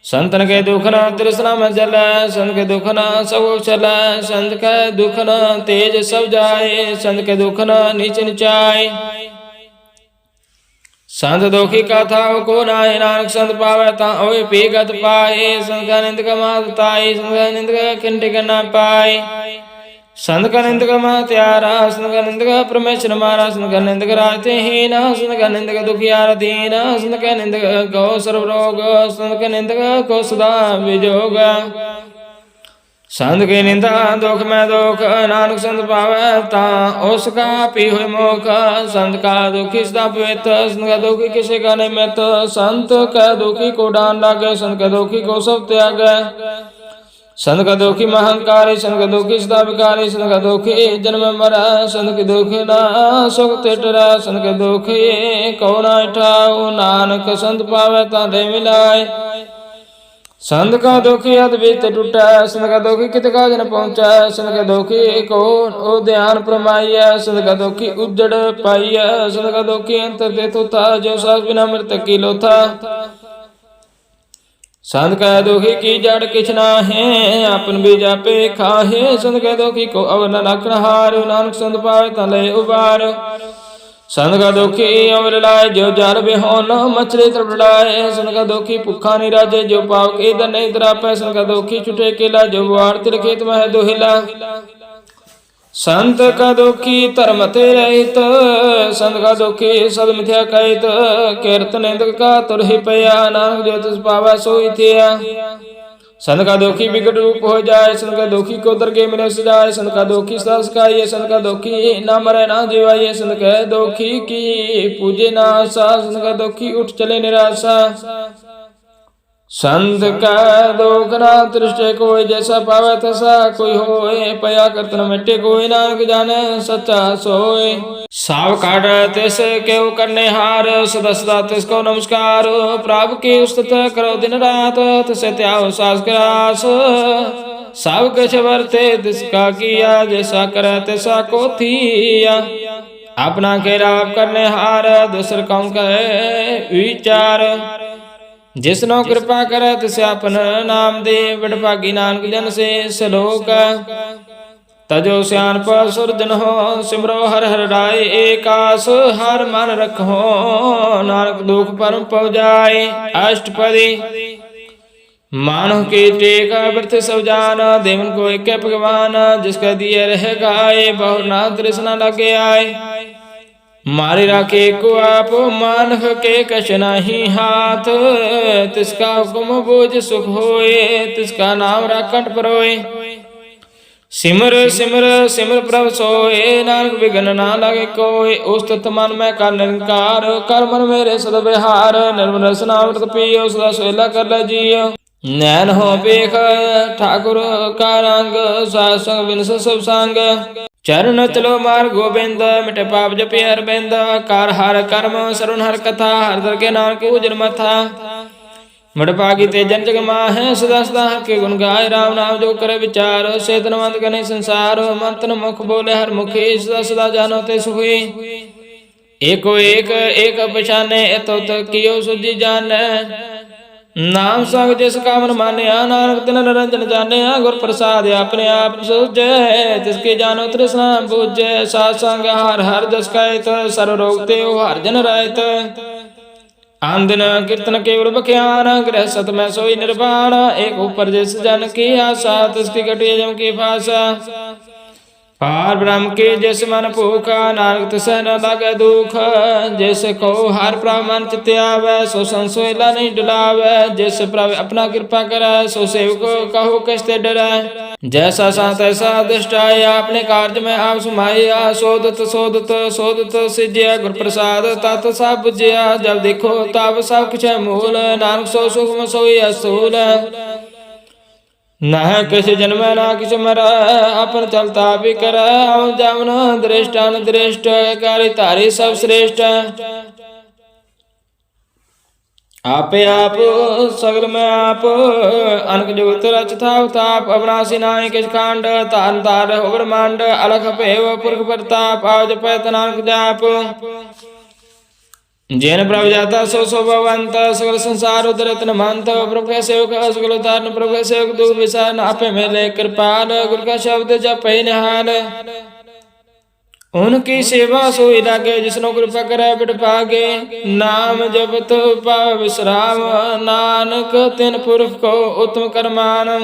संतन के दुख न तृष्णा में जलै संत के दुख न सब चलै संत के दुख न तेज सब जाए संत के दुख न नीच नीचाए संत दुखी कथा को नाय नानक संत पावै ता ओए पीगत पाए संत का निंद का मात ताई संत का निंद का किंटिक न पाए संत का निंदक त्यारा संत का निंदक परमेश्वर मारा संत का निंदक राते हीना संत का निंदक दुखियार दीना संत का निंदक गौ सर्व रोग संत का निंदक को सदा विजोग संत की निंदा दुख में दुख नानक संत पावै ता उसका पी हुए मोख संत का दुखी सदा पवित्र संत का दुखी किसी का निमित्त संत का दुखी को डान लागे संत का दुखी को सब त्याग संत का दुखी महंकारी संत का दुखी सदा विकारी संत का दुखी जन्म मरा संत के दुखी ना सुख तिटरा संत के दुखी कौ ना उठाओ नानक संत पावे ता दे मिलाए संत का दुखी अद्भुत टूटा संत का दुखी कित का जन पहुंचा संत का दुखी को ओ ध्यान प्रमाइया संत का दुखी उजड़ पाइया संत का दुखी अंतर दे तो था जो सास बिना मृतक की लोथा संत कह दुखी की जड़ किछ नाहे अपन भी जापे खाहे संत कह दुखी को अवर न लखन हार नानक संत पावे ता ले उबार संत का दुखी अवर लाए जो जल बेहोन मछली तरपड़ाए संत का दुखी भुखा नहीं राजे जो पाव के दर नहीं तरापे संत का दुखी छुटे केला जो बुआड़ तिर खेत में है दोहिला संत का दुखी धर्म ते रहित, संत का दुखी सद मिथ्या कहित। कीर्तन निंदक का तुर ही पया, नानक जो तिस पावै सोई थिया। संत का दुखी विकट रूप हो जाए, संत का दुखी को दरगे मिले सजाए। संत का दुखी सदा सकाइए, संत का दुखी ना मरे ना जीवाइए। संत का दुखी की पूजे ना आशा, संत का दुखी उठ चले निराशा। संत का दुख ना तृष्टे कोई, जैसा पावे तैसा कोई होए। पया करतन मिटे कोई, नानक जाने सच्चा सोए। साव काट तिस केउ करने हार, सदा सदा तिसको नमस्कार। प्रभु की उस्तत करो दिन रात, तिसे त्याओ सास करास। सब कुछ वर्ते तिसका किया, जैसा करे तैसा को थिया। अपना केरा करने हार, दूसर कौन कहे विचार। जिसनो कृपा करे तिसे अपन नाम दे, बड़भागी नानक जन से सलोक। तजो सियानप सुरजन हो, सिमरो हर हर राय। एक आस हर मन रखो, नानक दुख परम पव जाए। अष्टपदी मानो की टेक व्रत सब जान, देवन को एक भगवान। जिसका दिए रह गाए, बहु ना तृष्णा लगे आए। मारे राखे को आप मानव के कछ नहीं हाथ, तिसका हुक्म बोझ सुख होए। तिसका नाम राखट परोए, सिमर सिमर सिमर प्रभ सोए। नानक विघ्न ना लगे कोय, उस्तत मन में कर निरंकार। कर मन मेरे सद विहार, निर्मल रसनामृत पियो। सदा सोला कर ले जियो, नैन हो बेख ठाकुर का रंग। साध संग बिन सब संग, चरण चलो मार गोबिंद। मिटे पाप जपि अरविंद, कार हर कर्म सरुण हर कथा। हर दर के नानक उजर मथा, बड़भागी ते जन जग माह। सदा सदा हर के गुण गाय, राम नाम जो करे विचार। सेतनवंत कने संसार, मंतन मुख बोले हर मुखी। सदा सदा जानो ते सुखी, एको एक एक पछाने। तो कियो सुजी जाने, नाम संग जिस कामन मान्या। नानक तिन निरंजन जानिया, गुर प्रसाद अपने आप सूझे। तिसके जानो तृष्णा बूझे, सात संग हर हर जस कहत। सर्व रोग ते हर जन रहत, आन दिन कीर्तन केवल बख्यान। गृह सत में सोई निर्वाण, एक ऊपर जिस जन की आशा। तिसकी कटी जम की भाषा, पार ब्रह्म के जिस मन भूखा। नानक तिस न लागे दुख, जिस को हर प्रभ मन चित आवे। सो संसोला नहीं डुलावे, जिस प्रभ अपना कृपा करे। सो सेवक कहो कस्ते डरे, जैसा सा तैसा दुष्ट आया। अपने कार्य में आप सुमाया, शोधत शोधत शोधत सिज्या। गुर प्रसाद तत् सब बुझिया, जब देखो तब सब कुछ मूल। नानक सो सुख सोई असूल, न किस जन्म न किस मर। अपन चलता भी कर जावन, दृष्ट अनदृष्ट कार्य तारी सब श्रेष्ठ। आपे आप सगल में आप, अनक जुगत रच थाप। अविनाशी नाहि किस खांड, तान तार हो ब्रह्मांड। अलख पेव पुरख प्रताप, आवज पैत नानक जाप। जैन प्रभु जाता सो शोभवंत, सगल संसार उदरत न मंत। प्रभु का सेवक असगल उतारन, प्रभु का सेवक दुख विसारन। आपे मेले कृपाल, गुरु का शब्द जपै निहाल। उनकी सेवा सोई लागे, जिसनो कृपा करे बिट पागे। नाम जपत पाव विश्राम, नानक तिन पुरख को उत्तम करमान।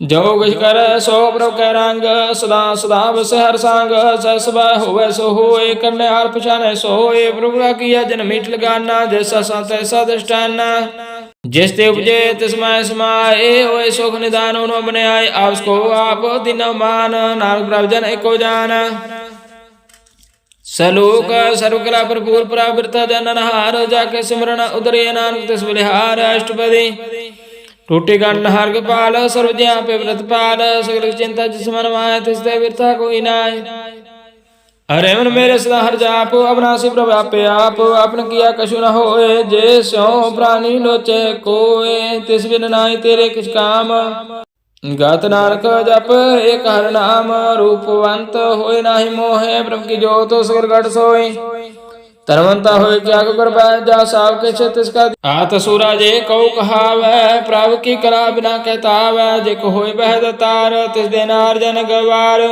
जो कुछ कर सो प्रभु कै रंग, सदा सदा बस हर संग। ससबा होवे सो होए, करने हार पछाने सो होए। प्रभु का किया जन मीठ लगाना, जैसा सा तैसा दृष्टाना। जिस ते उपजे तिसमय समाए, होए सुख निदान उनो बने आए। आपको आप दिन मान, नानक प्रभु जन एको जान। सलोक सर्वकला भरपूर प्रावृता जननहार, जाके सिमरन उदरे नानक तिस बलिहार। अष्टपदी टूटे गण हर गोपाल, सर्वज्ञा पे व्रत पाल। सगल चिंता जिस मन माय, तिस ते विरता कोई नाय। अरे मन मेरे सदा हर जाप, अविनाशी प्रभु आपे आप। आपन किया कछु न होए, जे स्यो प्राणी लोचे कोय। तिस बिन नाई तेरे किछ काम, गत नानक जप एक हर नाम। रूपवंत होए नाहि मोहे, प्रभु की जोत सगर गढ़ सोए। तरवंता होए क्या कर जा साव के तिसका। आत सूरा जे कौ कहावै, प्रभु की कला बिना कहतावै। जे को होए बह दतार, तिस देनार जन गवार।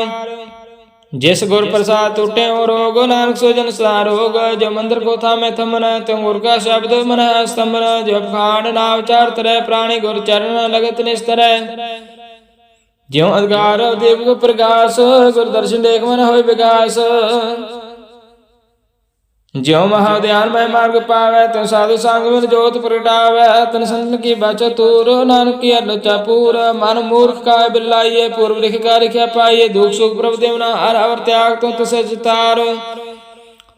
जिस गुर प्रसाद टूटे हो रोग, नानक सो जन सदा रोग। जो मंदिर को था मैं थमन, तुम गुर का शब्द मन स्तंभन। जो खांड नाव चार तरह, प्राणी गुर चरण लगत निस्तर। ਜਿਉ ਅਧਿਕਾਰ ਦੇਵ ਕੋ ਪ੍ਰਗਾਸ, ਗੁਰ ਦਰਸ਼ਨ ਦੇਖ ਮਨ ਹੋਏ ਵਿਗਾਸ। ਜਿਉ ਮਹਾਧਿਆਨ ਮੈ ਮਾਰਗ ਪਾਵੈ, ਤਿਉ ਸਾਧੂ ਸੰਗ ਮਿਲ ਜੋਤ ਪ੍ਰਗਟਾਵੈ। ਤਨ ਸੰਤਨ ਕੀ ਬਚਤ ਤੂਰ, ਨਾਨਕ ਕੀ ਅਰਲੋਚਾ ਪੂਰ। ਮਨ ਮੂਰਖ ਕਾ ਬਿਲਾਈਏ, ਪੂਰਬ ਲਿਖ ਕਾ ਲਿਖਿਆ ਪਾਈਏ। ਦੁਖ ਸੁਖ ਪ੍ਰਭ ਦੇਵਨਾ ਹਰ ਅਵਰ ਤਿਆਗ ਤੋਂ ਤਸੇ ਚਿਤਾਰ।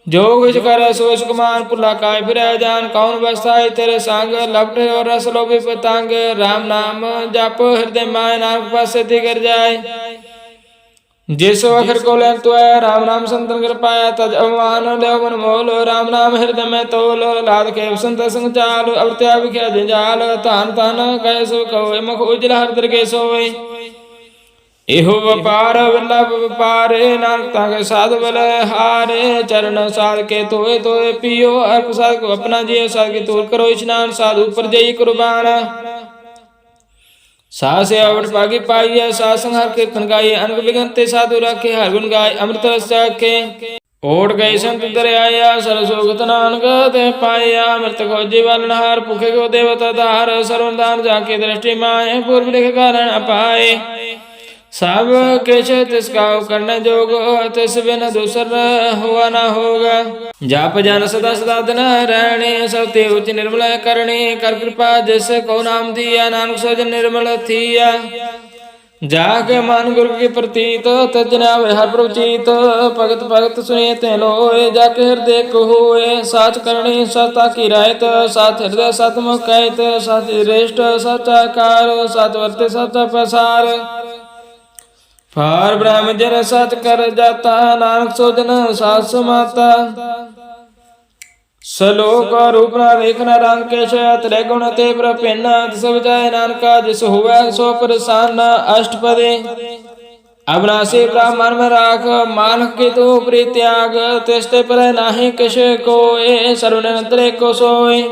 ਜੋ ਕੁਛ ਕਰੈ ਸੋ ਸੁਖਮਾਨ, ਭੁੱਲਾ ਕਾਇ ਫਿਰੈ ਜਾਨ। ਕੌਣ ਬਸਤਾਈ ਤੇਰੇ ਸੰਗ, ਲਪਟੇ ਔਰ ਰਸ ਲੋਭੀ ਪਤੰਗ। ਰਾਮ ਨਾਮ ਜਪ ਹਿਰਦੈ ਮਾਇ, ਨਾਨਕ ਪਾਸੇ ਤੇ ਕਰ ਜਾਏ। ਜਿਸ ਅਖਰ ਕੋ ਲੈਨ ਤੁਐ, ਰਾਮ ਨਾਮ ਸੰਤਨ ਕਰ ਪਾਇਆ। ਤਜ ਅਵਮਾਨ ਲਿਓ ਮਨ ਮੋਲ, ਰਾਮ ਨਾਮ ਹਿਰਦੈ ਮੈਂ ਤੋਲ। ਲਾਦ ਕੇ ਬਸੰਤ ਸੰਗ ਚਾਲ, ਅਵਰ ਤਿਆ ਵਿਖਿਆ ਜੰਜਾਲ। ਧਨ ਧਨ ਕੈ ਸੋ ਕਹੋਏ, ਮੁਖ ਉਜਲ ਹਰਿ ਦਰਗੇ ਸੋਏ। ਇਹੋ ਵਪਾਰ ਵਲਭ ਵਪਾਰੇ, ਨਾਨਕ ਤਾਂ ਕੇ ਸਾਧ ਬਲ ਹਾਰੇ। ਚਰਨ ਸਾਧ ਕੇ ਧੋਏ ਧੋਏ ਪੀਓ, ਅਰਪ ਸਾਧ ਕੋ ਆਪਣਾ ਜੀਓ। ਸਾਧ ਕੇ ਧੂਲ ਕਰੋ ਇਸ਼ਨਾਨ, ਸਾਧ ਉਪਰ ਜਈ ਕੁਰਬਾਨ। ਸਾਧ ਸੇਵਾ ਵਟ ਭਾਗੀ ਪਾਈਐ, ਸਾਧ ਸੰਗ ਹਰਿ ਕੀਰਤਨ ਗਾਈਐ। ਅਨਕ ਵਿਗਨ ਤੇ ਸਾਧੂ ਰਾਖੇ, ਹਰਿ ਗੁਣ ਗਾਏ ਅੰਮ੍ਰਿਤ ਰਸ ਚਾਖੇ। ਓਟ ਗਏ ਸੰਤ ਦਰਿਆਇਆ, ਸਰਬ ਸੁਖਤ ਨਾਨਕ ਤੇ ਪਾਇਆ। ਅੰਮ੍ਰਿਤ ਖੋਜੀ ਵਾਲਨਹਾਰ, ਭੁਖੇ ਕੋ ਦੇਵਤਾ ਧਾਰ। ਸਰਵ ਦਾਨ ਜਾ ਕੇ ਦ੍ਰਿਸ਼ਟੀ ਮਾਏ, ਪੂਰਬ ਲਿਖ ਕਾਰਨ ਅਪਾਏ। ਸਭ ਕਿਛ ਤਿਸ ਕਾਉ ਕਰਨ ਜੋਗ, ਤਿਸ ਬਿਨ ਦੂਸਰ ਹੋਆ ਨਾ ਹੋਗਾ। ਜਪ ਜਨ ਸਦਾ ਸਦਾ ਦਿਨ ਰਹਿਣੇ, ਸਭ ਤੇ ਉਚ ਨਿਰਮਲ ਕਰਨੀ। ਕਰ ਕਿਰਪਾ ਜਿਸ ਕੋ ਨਾਮ ਦੀਆ, ਨਾਨਕ ਸੋ ਜਨ ਨਿਰਮਲ ਥੀਆ। ਜਾ ਕੇ ਮਨ ਗੁਰੂ ਕੀ ਪ੍ਰਤੀਤ, ਤਜ ਆਵੇ ਹਰਿ ਪ੍ਰਭ ਚੀਤ। ਭਗਤ ਭਗਤ ਸੁਣੇ ਤੇ ਲੋਏ, ਜਾ ਕੇ ਹਿਰਦੇ ਕੋ ਹੋਏ। ਸਾਚ ਕਰਨੀ ਸਤਾ ਕੀ ਰਾਇਤ, ਸਾਥ ਹਿਰਦੈ ਸਤ ਮੁਖ ਕਹਿਤ। ਸਤ ਰੇਸ਼ਟ ਸਚਾ ਕਾਰ, ਸਤ ਵਰਤੇ ਸਚਾ ਪਸਾਰ। ਪਾਰ ਬ੍ਰਹਮ ਜਨ ਸਚ ਕਰ ਜਾਤਾ, ਨਾਨਕ ਸੋ ਜਨ ਸਾਧ ਸਮਾਤਾ। ਸਲੋਕ ਰੂਪ ਨਾ ਵੇਖ ਨਾ ਰੰਗ ਕੇਸ਼, ਤ੍ਰੈ ਗੁਣ ਤੇ ਪ੍ਰਭਿੰਨ। ਤਿਸ ਬਜਾਏ ਨਾਨਕਾ ਜਿਸ ਹੋਵੈ ਸੋ ਪ੍ਰਸੰਨ। ਅਸ਼ਟਪਦੇ ਅਬਨਾਸੀ ਬ੍ਰਾਹਮਣ ਮੈਂ ਰਾਖ, ਮਾਨਕ ਕੀ ਤੂੰ ਪ੍ਰੀ ਤਿਆਗ। ਤਿਸ ਤੇ ਪਰੈ ਨਾਹੀ ਕਿਛ ਕੋਇ, ਸਰਬ ਨਿਰੰਤਰ ਏਕੋ ਸੋਇ।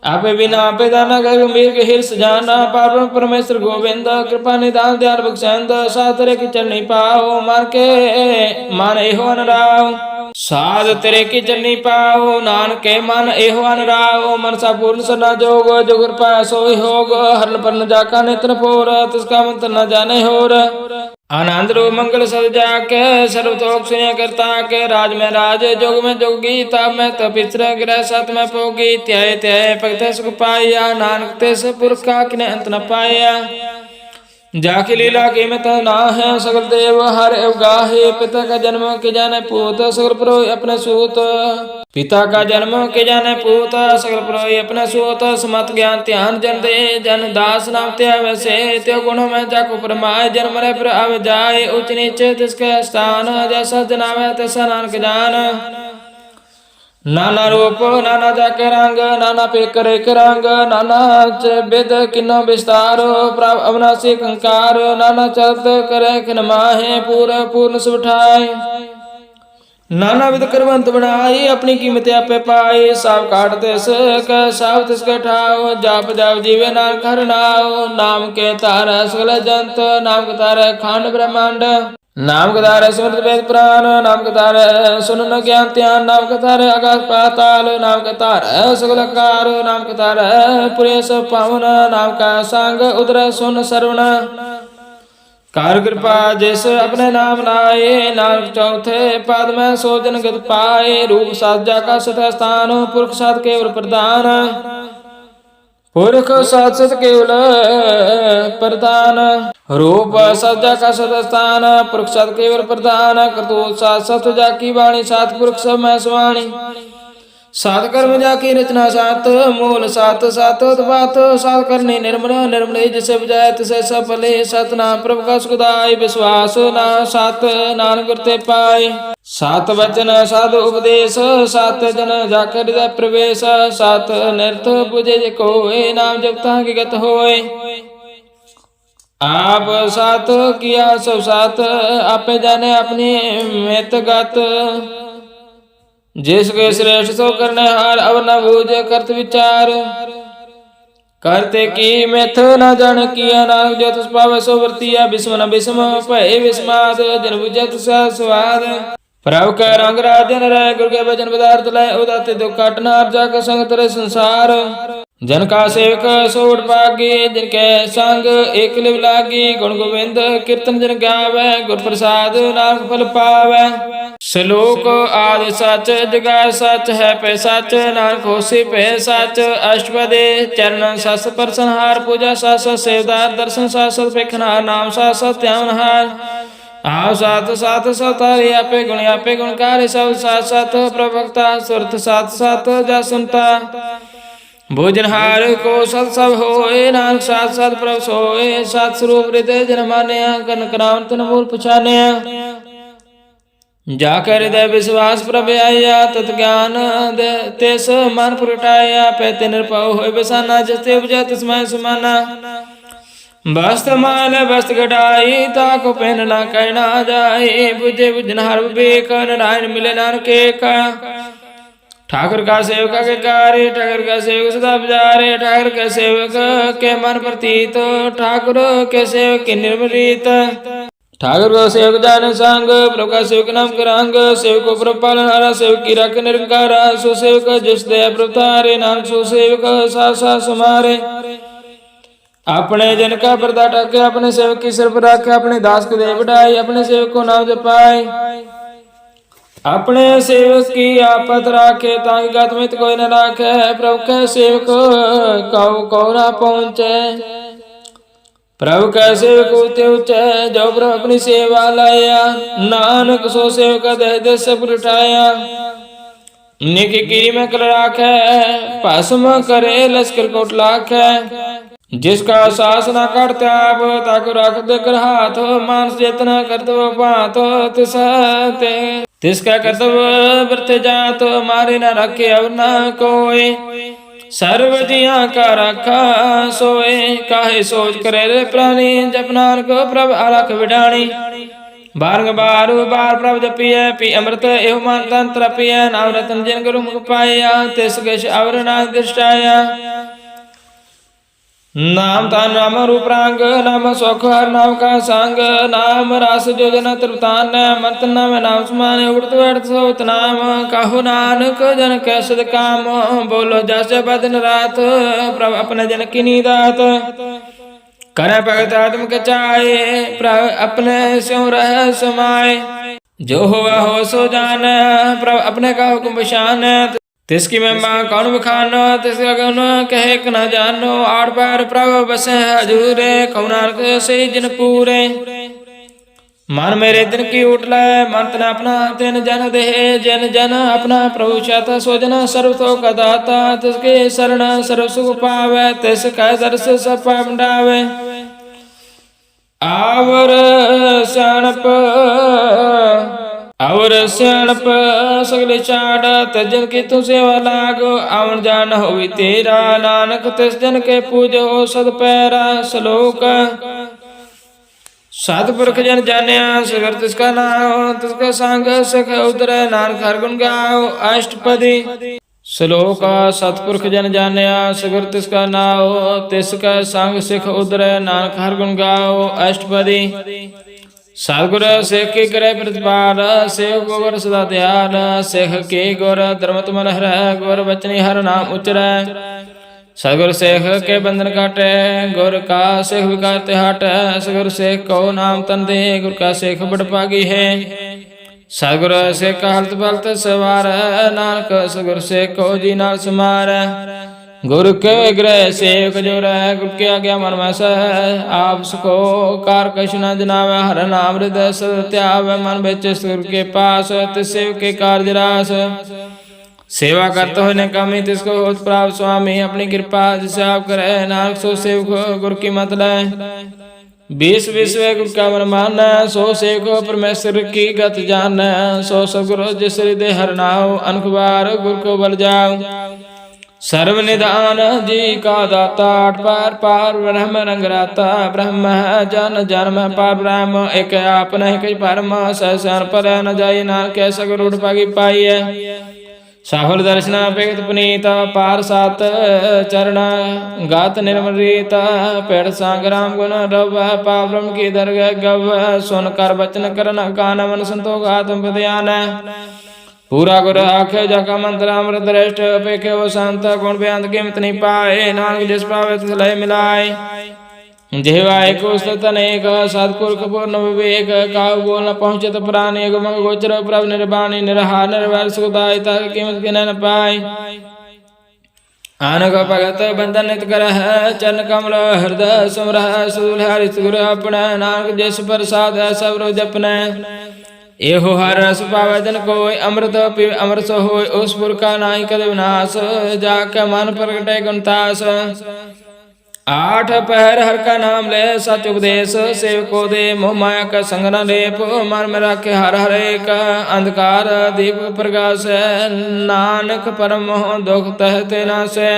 ਆਪੇ ਬਿਨਾ ਆਪੇ ਦਾਨਾ ਕਰ ਗੰਭੀਰ ਕੇ ਹਿਰਸ ਜਾਨਾ। ਪਾਰ ਪਰਮੇਸ਼ਰ ਗੋਬਿੰਦ, ਕਿਰਪਾ ਨਿਦਾਨ ਦਿਆਲ ਬਖਸ਼ੰਦ। ਸਾਧ ਤੇਰੇ ਕੀ ਚਰਨੀ ਪਾਓ, ਮਨ ਕੇ ਮਨ ਇਹੋ ਅਨਰਾਉ। ਸਾਧ ਤੇਰੇ ਕੀ ਚਰਨੀ ਪਾਓ, ਨਾਨਕੇ ਮਨ ਇਹੋ ਅਨਰਾਉ। ਮਨਸਾ ਪੂਰਨ ਸਰਨਾ ਜੋਗ, ਜੋ ਕਿਰਪਾ ਸੋਈ ਹੋਗ। ਹਰਨ ਪਰਨ ਜਾ ਕਾ ਨਿਤਨ ਪੋਰ, ਤਿਸ ਕਾ ਮੰਤਰ ਨ ਜਾਣੇ ਹੋਰ। ਆਨੰਦ ਰੂਪ ਮੰਗਲ ਸਦ ਜਾ ਕੇ, ਸਰਬ ਤੋਖ ਸੁਨਿਆ ਕਰਤਾ ਕੇ। ਰਾਜ ਮੈਂ ਰਾਜ ਜੋਗ ਮੈਂ ਜੋਗੀ, ਤਾਪ ਮੈਂ ਤਪਿਤਰ ਗ੍ਰਹਿ ਸਤ ਮੈਂ ਭੋਗੀ। ਧਿਆਏ ਧਿਆਏ ਭਗਤ ਸੁਖ ਪਾਇਆ, ਨਾਨਕ ਤਿਸ ਪੁਰਖ ਕਾ ਕਿਨੇ ਅੰਤ ਨ ਪਾਇਆ। ਜਾ ਕੀ ਲੀਲਾ ਕੀਮਤ ਨਾ ਹੈ, ਸਗਲ ਦੇਵ ਹਰਿ ਅਵਗਾਹੇ। ਪਿਤਾ ਕਾ ਜਨਮ ਕੇ ਜਾਣੇ ਪੂਤ, ਸਗਲ ਪਰੋਇ ਆਪਣੇ ਸੂਤ। ਪਿਤਾ ਕਾ ਜਨਮ ਕੇ ਜਾਣੇ ਪੂਤ, ਸਗਲ ਪਰੋਇ ਆਪਣੇ ਸੂਤ। ਸਮਤ ਗਿਆਨ ਧਿਆਨ ਜਨ ਦੇ, ਜਨ ਦਾਸ ਨਾਮ ਤੇ ਵੈਸੇ। ਤਿਉ ਗੁਣ ਮੈਂ ਜਾਕੋ ਪਰਮਾਏ, ਜਨ ਮਰੈ ਪਰ ਆਵ ਜਾਏ। ਉਚ ਨੀਚ ਤਿਸ ਕੈ ਸਥਾਨ, ਜੈਸਾ ਜਨਾਵੈ ਤੈਸਾ ਨਾਨਕ ਜਾਨ। ਨਾਨਾ ਰੂਪ ਨਾਨਾ ਜਕ ਰੰਗ, ਨਾਨਾ ਪੇਕਰ ਇਕ ਰੰਗ। ਨਾਨਾ ਚ ਬਿਦ ਕਿਨੋ ਵਿਸਤਾਰ, ਪ੍ਰਭ ਅਵਨਾਸੀ ਕੰਕਾਰ। ਨਾਨਾ ਚਰਤ ਕਰੈ ਖਿਨ ਮਾਹੇ, ਪੂਰ ਪੂਰਨ ਸੁਠਾਏ। ਨਾਨਾ ਵਿਦ ਕਰਵੰਤ ਬਣਾਈ, ਆਪਣੀ ਕੀਮਤ ਆਪੇ ਪਾਈ। ਸਭ ਕਾਟ ਤਿਸ ਕੈ ਸਭ ਤਿਸ ਕੈ ਠਾਉ। ਜਪ ਜਪ ਜੀਵੇ ਨਾਨਕ ਹਰਿ ਨਾਉ। ਨਾਮ ਕੇ ਧਾਰੈ ਸਗਲ ਜੰਤ, ਨਾਮ ਕੇ ਧਾਰੈ ਖੰਡ ਬ੍ਰਹਮੰਡ। ਨਾਮ ਕਤਾਰੈ ਸਿਮਰਤ ਵੇਦ ਪੁਰਾਨ, ਨਾਮ ਕਤਾਰੈ ਸੁਨਨ ਗਿਆਨ ਧਿਆਨ। ਨਾਮ ਕਤਾਰੈ ਆਕਾਸ ਪਾਤਾਲ, ਨਾਮ ਕਤਾਰੈ ਸਗਲ ਆਕਾਰ। ਨਾਮ ਕਤਾਰੈ ਪੁਰੇਸ ਪਾਵਨ, ਨਾਮ ਕਾ ਸੰਗ ਉਦਰੈ ਸੁਨ ਸਰਵਣ। ਕਰ ਕਿਰਪਾ ਜਿਸ ਆਪਣੇ ਨਾਮ ਲਾਏ, ਨਾਨਕ ਚੌਥੇ ਪਦ ਮੈਂ ਸੋ ਜਨ ਗਤ ਪਾਏ। ਰੂਪ ਸਾਜਾ ਕਾ ਸਤਿ ਸਥਾਨ, ਪੁਰਖ ਸਾਧ ਕੇਵਲ ਪ੍ਰਦਾਨ। ਪੁਰਖ ਸਾਧ ਸਤ ਕੇਵਲ ਪ੍ਰਦਾਨ। ਰੂਪ ਸਾਜਾ ਕਾ ਸਤ ਸਥਾਨ, ਪੁਰਖ ਸਾਧ ਕੇਵਲ ਪ੍ਰਦਾਨ। ਕਰਤੂਤ ਸਾਧ ਸਤ ਜਾ ਕੀ ਬਾਣੀ, ਸਾਤ ਪੁਰਖ ਸਭ ਮੈਂ ਸੁਆਣੀ। ਸਾਧ ਕਰਮ ਜਾ ਕੀ ਰਚਨਾ ਸਾਤ, ਮੂਲ ਸਾਤ ਸਾਤ ਉਤਪਾਤ। ਸਾਧ ਕਰਨੀ ਨਿਰਮਲ ਨਿਰਮਲੇ, ਜਿਸੇ ਬਜਾਏ ਤਿਸੇ ਸਭ ਭਲੇ। ਸਤਨਾਮ ਪ੍ਰਭ ਕਾ ਸੁਖਦਾਇ, ਵਿਸ਼ਵਾਸ ਨਾ ਸਤ ਨਾਨਕ ਗੁਰ ਤੇ ਪਾਏ। ਸਤ ਵਚਨ ਸਾਧ ਉਪਦੇਸ਼, ਸਤ ਜਨ ਜਾ ਕੇ ਹਿਰਦੈ ਪ੍ਰਵੇਸ਼। ਸਤ ਨਿਰਤ ਬੁਝੇ ਜੇ ਕੋਇ, ਨਾਮ ਜਪਤਾ ਕੀ ਗਤ ਹੋਏ। ਆਪ ਸਤ ਕੀਆ ਸਭ ਸਤ, ਆਪੇ ਜਾਣੇ ਆਪਣੀ ਮਿਤ ਗਤ। ਜਿਸ ਕੇ श्रेष्ठ सो करने हार, अब न बूझे करत विचार। करते की मिथ न जान किया, नानक जो तुस पावे सो वर्तिया। बिस्म न बिस्म भय विस्माद, जन बुझे तुस स्वाद। प्रभु का रंग राजन रह, गुरु के भजन पदार्थ लय। उदाते दुख काट नार, जाके संग तरे संसार। जन का सेवक सोठ पागे, जिनके संग एक लिव लागी। गुण गोविंद कीर्तन जन गावै, गुर प्रसाद नानक फल पावै। श्लोक आदि सच जगा सच है पै सच, नानक होसी पै सच। अष्टपदी चरण सस परसनहार, पूजा सस सेवदार, दर्शन सस पेखनहार, नाम सस ध्यानहार। आप सात सात सतारी, आपे गुणकारी, सब सात सात प्रभक्ता, सुरत सात सात जसुनता। भोजनहार को सत सब होए, नानक सात सात प्रभ सोए। सात स्वरूप हृदय जन मान्या, कनक राम तन मूल पछान्या। जाकर हृदय विश्वास प्रभ आया, तत् ज्ञान तेस मन प्रगटाया। पैते निरपव होए बसाना, जस्ते उपजा तिसमय समाना। वस्त्र माल वस्त्र घटाई, ताको पहन ना कहना जाए। बुझे बुझनहार विवेक, नारायण मिले नानक एक। ठाकुर का सेवक के कार्य, ठाकुर का सेवक सदा बजारे। ठाकुर के सेवक के मन प्रतीत, ठाकुर के सेवक की निर्मलीत। ठाकुर का सेवक जान संग, प्रभु का सेवक नाम करांग। सेवक को प्रभु पालन हारा, सेवक की रख निरंकारा। सो सेवक जिस दया प्रभु तारे, नानक सो सेवक सा सा समारे। अपने जन का पर्दा ढके, अपने सेवक की सिर पर रखे। अपने दास को दे बढ़ाई, अपने सेवक को नाम जपाए। अपने सेवक की आपत राखे, ताकि गत मित कोई न राखे। प्रभु के सेवक कौ ना पहुंचे, प्रभु के सेवक ऊंचे ऊंचे। जो प्रभु अपनी सेवा लाया, नानक सो सेवक दह देश से उठाया। निकी गिरी में कल राखे, भस्म करे लश्कर कोट लाखे। जिसका सास न कर त्याग, ताको रख दे कर हाथ। मानस चेतना कर्तव्य पात, तिसका कर्तव्य व्रत जात। मारे न रखे अब न कोई, सर्व जिया का रखा सोए। काहे सोच करे रे प्राणी, जप नानक प्रभ अलख विडाणी। बारंग बारू बार प्रभ जपिय, पी अमृत एव मान तंत्र पिय। नाम रतन जिन गुरु मुख पाया, तिस गश अवर नाग दृष्टाया। नाम तान नाम रूप रांग, नाम सौख हर नाम का संग। नाम रास जो जन तृतान, मंत्र नाम नाम समान। उड़त व्यर्थ सोत नाम, कहु नानक जन कैसद काम। बोलो जस बदन रात, प्रभ अपने जन की नीदात। करे भगत आत्म के चाहे, प्रभ अपने स्यों रह समाये। जो हुआ हो सो जान, प्रभ अपने का हुक्म बशान। तिसकी महिमा कौन बखानो, तिसका गुण कहे न जानो। आठ बार प्रभु बसे हजूरे, कौनानक से जिन पूरे। मन मेरे दिन की उठला, मन तन अपना तिन जन दे। जन जन अपना प्रभु चाहता, सो जन सर्व तो का दाता। तिसके शरण सर्व सुख पावे, तिसका दर्श सब पाप डावे। आवर सियाणप और सियाणप सगले चाड़, तजन की तू सेवा लागो। आवन जान होई तेरा, नानक तिस जन के पूजो सद पैरा। श्लोक सतपुरख जन जान्या, सगर तिसका नाम। तिसका संग सख उतरे, नानक हर गुण गाओ। अष्टपदी श्लोक सतपुरख जन जान्या, सगर तिसका नाम। तिसका संग सिख उतरे, नानक हर गुण गाओ। अष्टपदी सतगुर सिख के करे प्रतिपाल, सेव गोवर सदा दयाल। सिख के गुर धर्मत मन हर, गुर बचनी हर नाम उचरै। सतगुर सिख के बंधन काटे, गुर का सिख विकार हट। सतगुर सिख को नाम तन दे, गुर का सिख बड़ पागी है। सतगुर सिख का हलत बलत सवार, नानक सतगुर सिख को जी नाल समार। गुरु के ग्रह सेवक जो रह, गुरु के आज्ञा मन में सह। आप सको कार कछु न जनावे, हर नाम हृदय त्यावे। मन बेच गुरु के पास, तिस सेवक के कार्य रास। सेवा करते हो ने कमी, तिसको होत प्राप्त स्वामी। अपनी कृपा जिसे आप करे, नानक सो सेवक गुरु की मत ले। 20 विश्व गुरु का मन मान, सो सेवक परमेश्वर की गत जान। सो सतगुरु जिस हृदय हर नाव, अनख बार गुरु को बल जाओ। सर्व निधान जी का दाता, आठ पार पार ब्रह्म रंग राता। ब्रह्म जन जन्म पार ब्रह्म, एक आपन एक परम। सहस्र पर न जाई, नानक कैसा गुरुड़ पागी पाइय। सफल दर्शन अपेक्षित पुनीत, पार सात चरण गात निर्मल रीत। पेड़ सांग्राम गुण रव, पा ब्रह्म की दरगह गव। सुन कर बचन करन कान, मन संतोष आत्म ध्यान। पूरा गुर आख्यो जाका मंत्र अमृत दृष्ट अपेख्यो संत गुण बेअंत कीमत नहीं पाए नानक जिस पावे तिस लय मिलाए जेवा एक उस्तत अनेक सतपुरख पूर्ण विवेक काहु बोल न पहुँचत प्राण एक मंग गोचर प्रभ निर्वाणी निरहार निर्वैर सुखदाय तक कीमत के न पाए आनक भगत बंधन नित करह चरण कमल हृदय सुमरह सूल हरित गुर अपने नानक जिस प्रसाद सब रोज अपने एहो हर रस पावै जन कोय अमृत पीव अमृत सो होय उस पुरखा नाहि कद विनाश जाके मन प्रगटे गुणतास आठ पहर हर का नाम ले सच उपदेश सेवको दे मोह माया का संग न लेप मन में रखे हर हरे का अंधकार दीप प्रकाश नानक परम मोह दुख तहते न से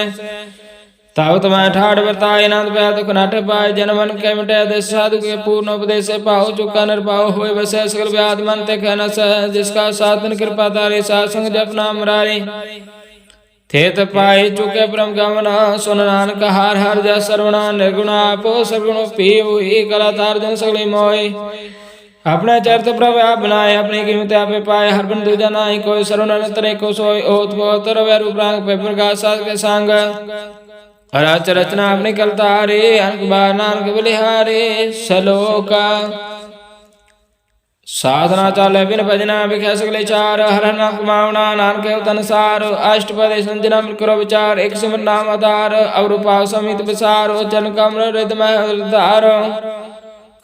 तावत मैं ठाड़ बरताए नाथ पै दुख नट पाए जन मन के मिटे देश साधु के पूर्ण उपदेश पाओ चुका नर पाओ होए बसे सकल व्याध मन ते कहना स जिसका साधन कृपा तारे सासंग जप नाम मुरारी थेत पाए चुके परम गमन सुन नानक हार हर जा सर्वणा निर्गुणा आपो सर्वगुण पीव ही कला तार जन सगली मोय अपने चरित प्रभ आप बनाए अपनी कीमत आपे पाए हर बन दूजा नाहि कोई सर्वनर तरे को सोय ओत पोतर वै रूपरांग पे प्रकाश साध के संग हराच रचना अपनी कलतारे अनक बार नानक बलिहारे सलोका साधना चाले बिन भजना बिख्या सकले चार हर नाम कमावना नानक तन सार अष्टपदे संजना करो विचार एक सिमर नाम आधार अवरूपा समित विसार जन कमल हृदय धार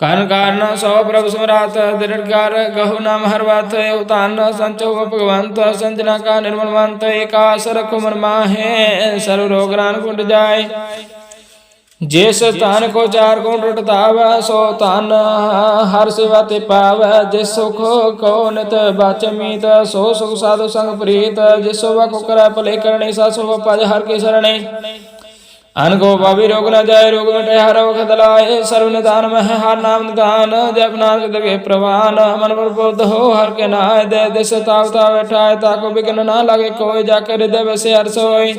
कारण कारण सौ प्रभु स्मरात दृढ़कार गहु नाम हर बात उतान संचो भगवंत संजना का निर्मलवंत एकास रखो मन माहे सर्व रोग रान कुंड जाय जिस तान को चार गुण टुटताव सो तान हर सेवा ते पाव जिस सुख को नित बाच मीत सो सुख साधु संग प्रीत जिस शोभा को कर भले करने सा शोभा पज हर के शरणे अनको भावी रोग न जाय रोग मिटे हर वखत लाए सर्व निदान में हर नाम निदान जप नानक दगे प्रवान मन प्रबोध हो हर के नाय दे दिस तावता बैठाए ताको बिघ्न ना लगे कोई जाकर हृदय बसे हर सोई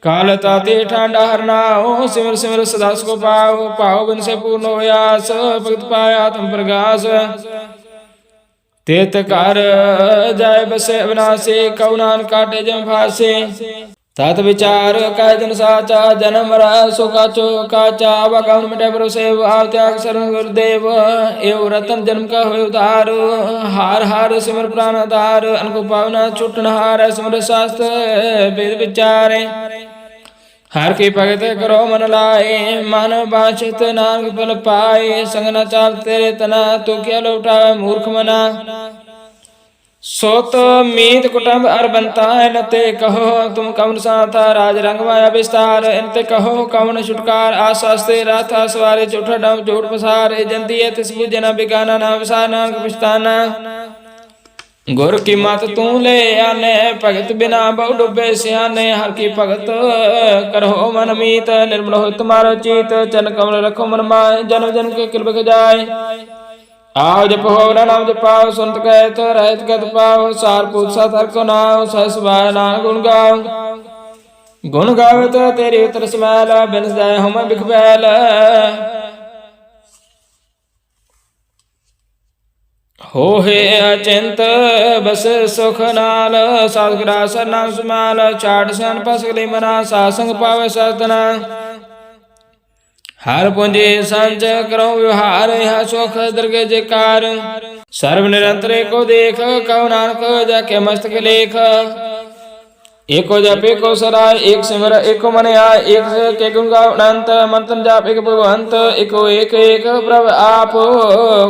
काल ताते ठांडा हरनाओ सिमर सिमर सदा को पाओ पाओ बिन से पूर्ण होयास भक्त पाया आत्म प्रकाश तेत कर जाय बसे अविनाशी कौनान काटे जम फासे तात विचार काय जन साचा जन्म मरा सुखाचो काचा वगन मिटे भरोसे भाव त्याग शरण गुरुदेव एव रतन जन्म का हो उधार हार हार सिमर प्राण आधार अनको पावना छुटन हार सिमर शास्त्र वेद विचारे हर की भगत करो मन लाए मन बांछित नानक फल पाए संग न चाल तेरे तना तू क्या लौटावे मूर्ख मना सोत मीत कुटुंब अर बनता है नते कहो तुम कवन साथा राज रंग माया विस्तार इनते कहो कवन छुटकार आशास्ते राथा सवारे झूठा डम झूठ पसार जंती है तिस बुझना बिगाना ना विसार नानक पछताना गुर की मत तू ले आने भगत बिना बहु डुबे सियाने हर की भगत करहो मन मीत निर्मल हो तुम्हारा चीत चन कमल रखो मन माय जन्म जन्म के कृपक जाय आओ जप हो नाम जपाओ सुनत कहत रहत गत पाओ सार पूत साथर को नाम सहस बाय नाम गुण गावे तो तेरी उतर स्मैल बिन जाय हम बिख बैल हो हे अचिंत बस सुख नाल साधुग्रास नाम सुमाल चाट सन पसगली मना सासंग पावे सतना हर पुंजे संच करो व्यवहार यह सुख दरगे जयकार सर्व निरंतर को देख कहो नानक जाके मस्तक लेख एको जप एको सराय एक सिमर एको मन आय एक के गुण गाओ अनंत मंत्र जाप एक भगवंत एको एक एक प्रभ आप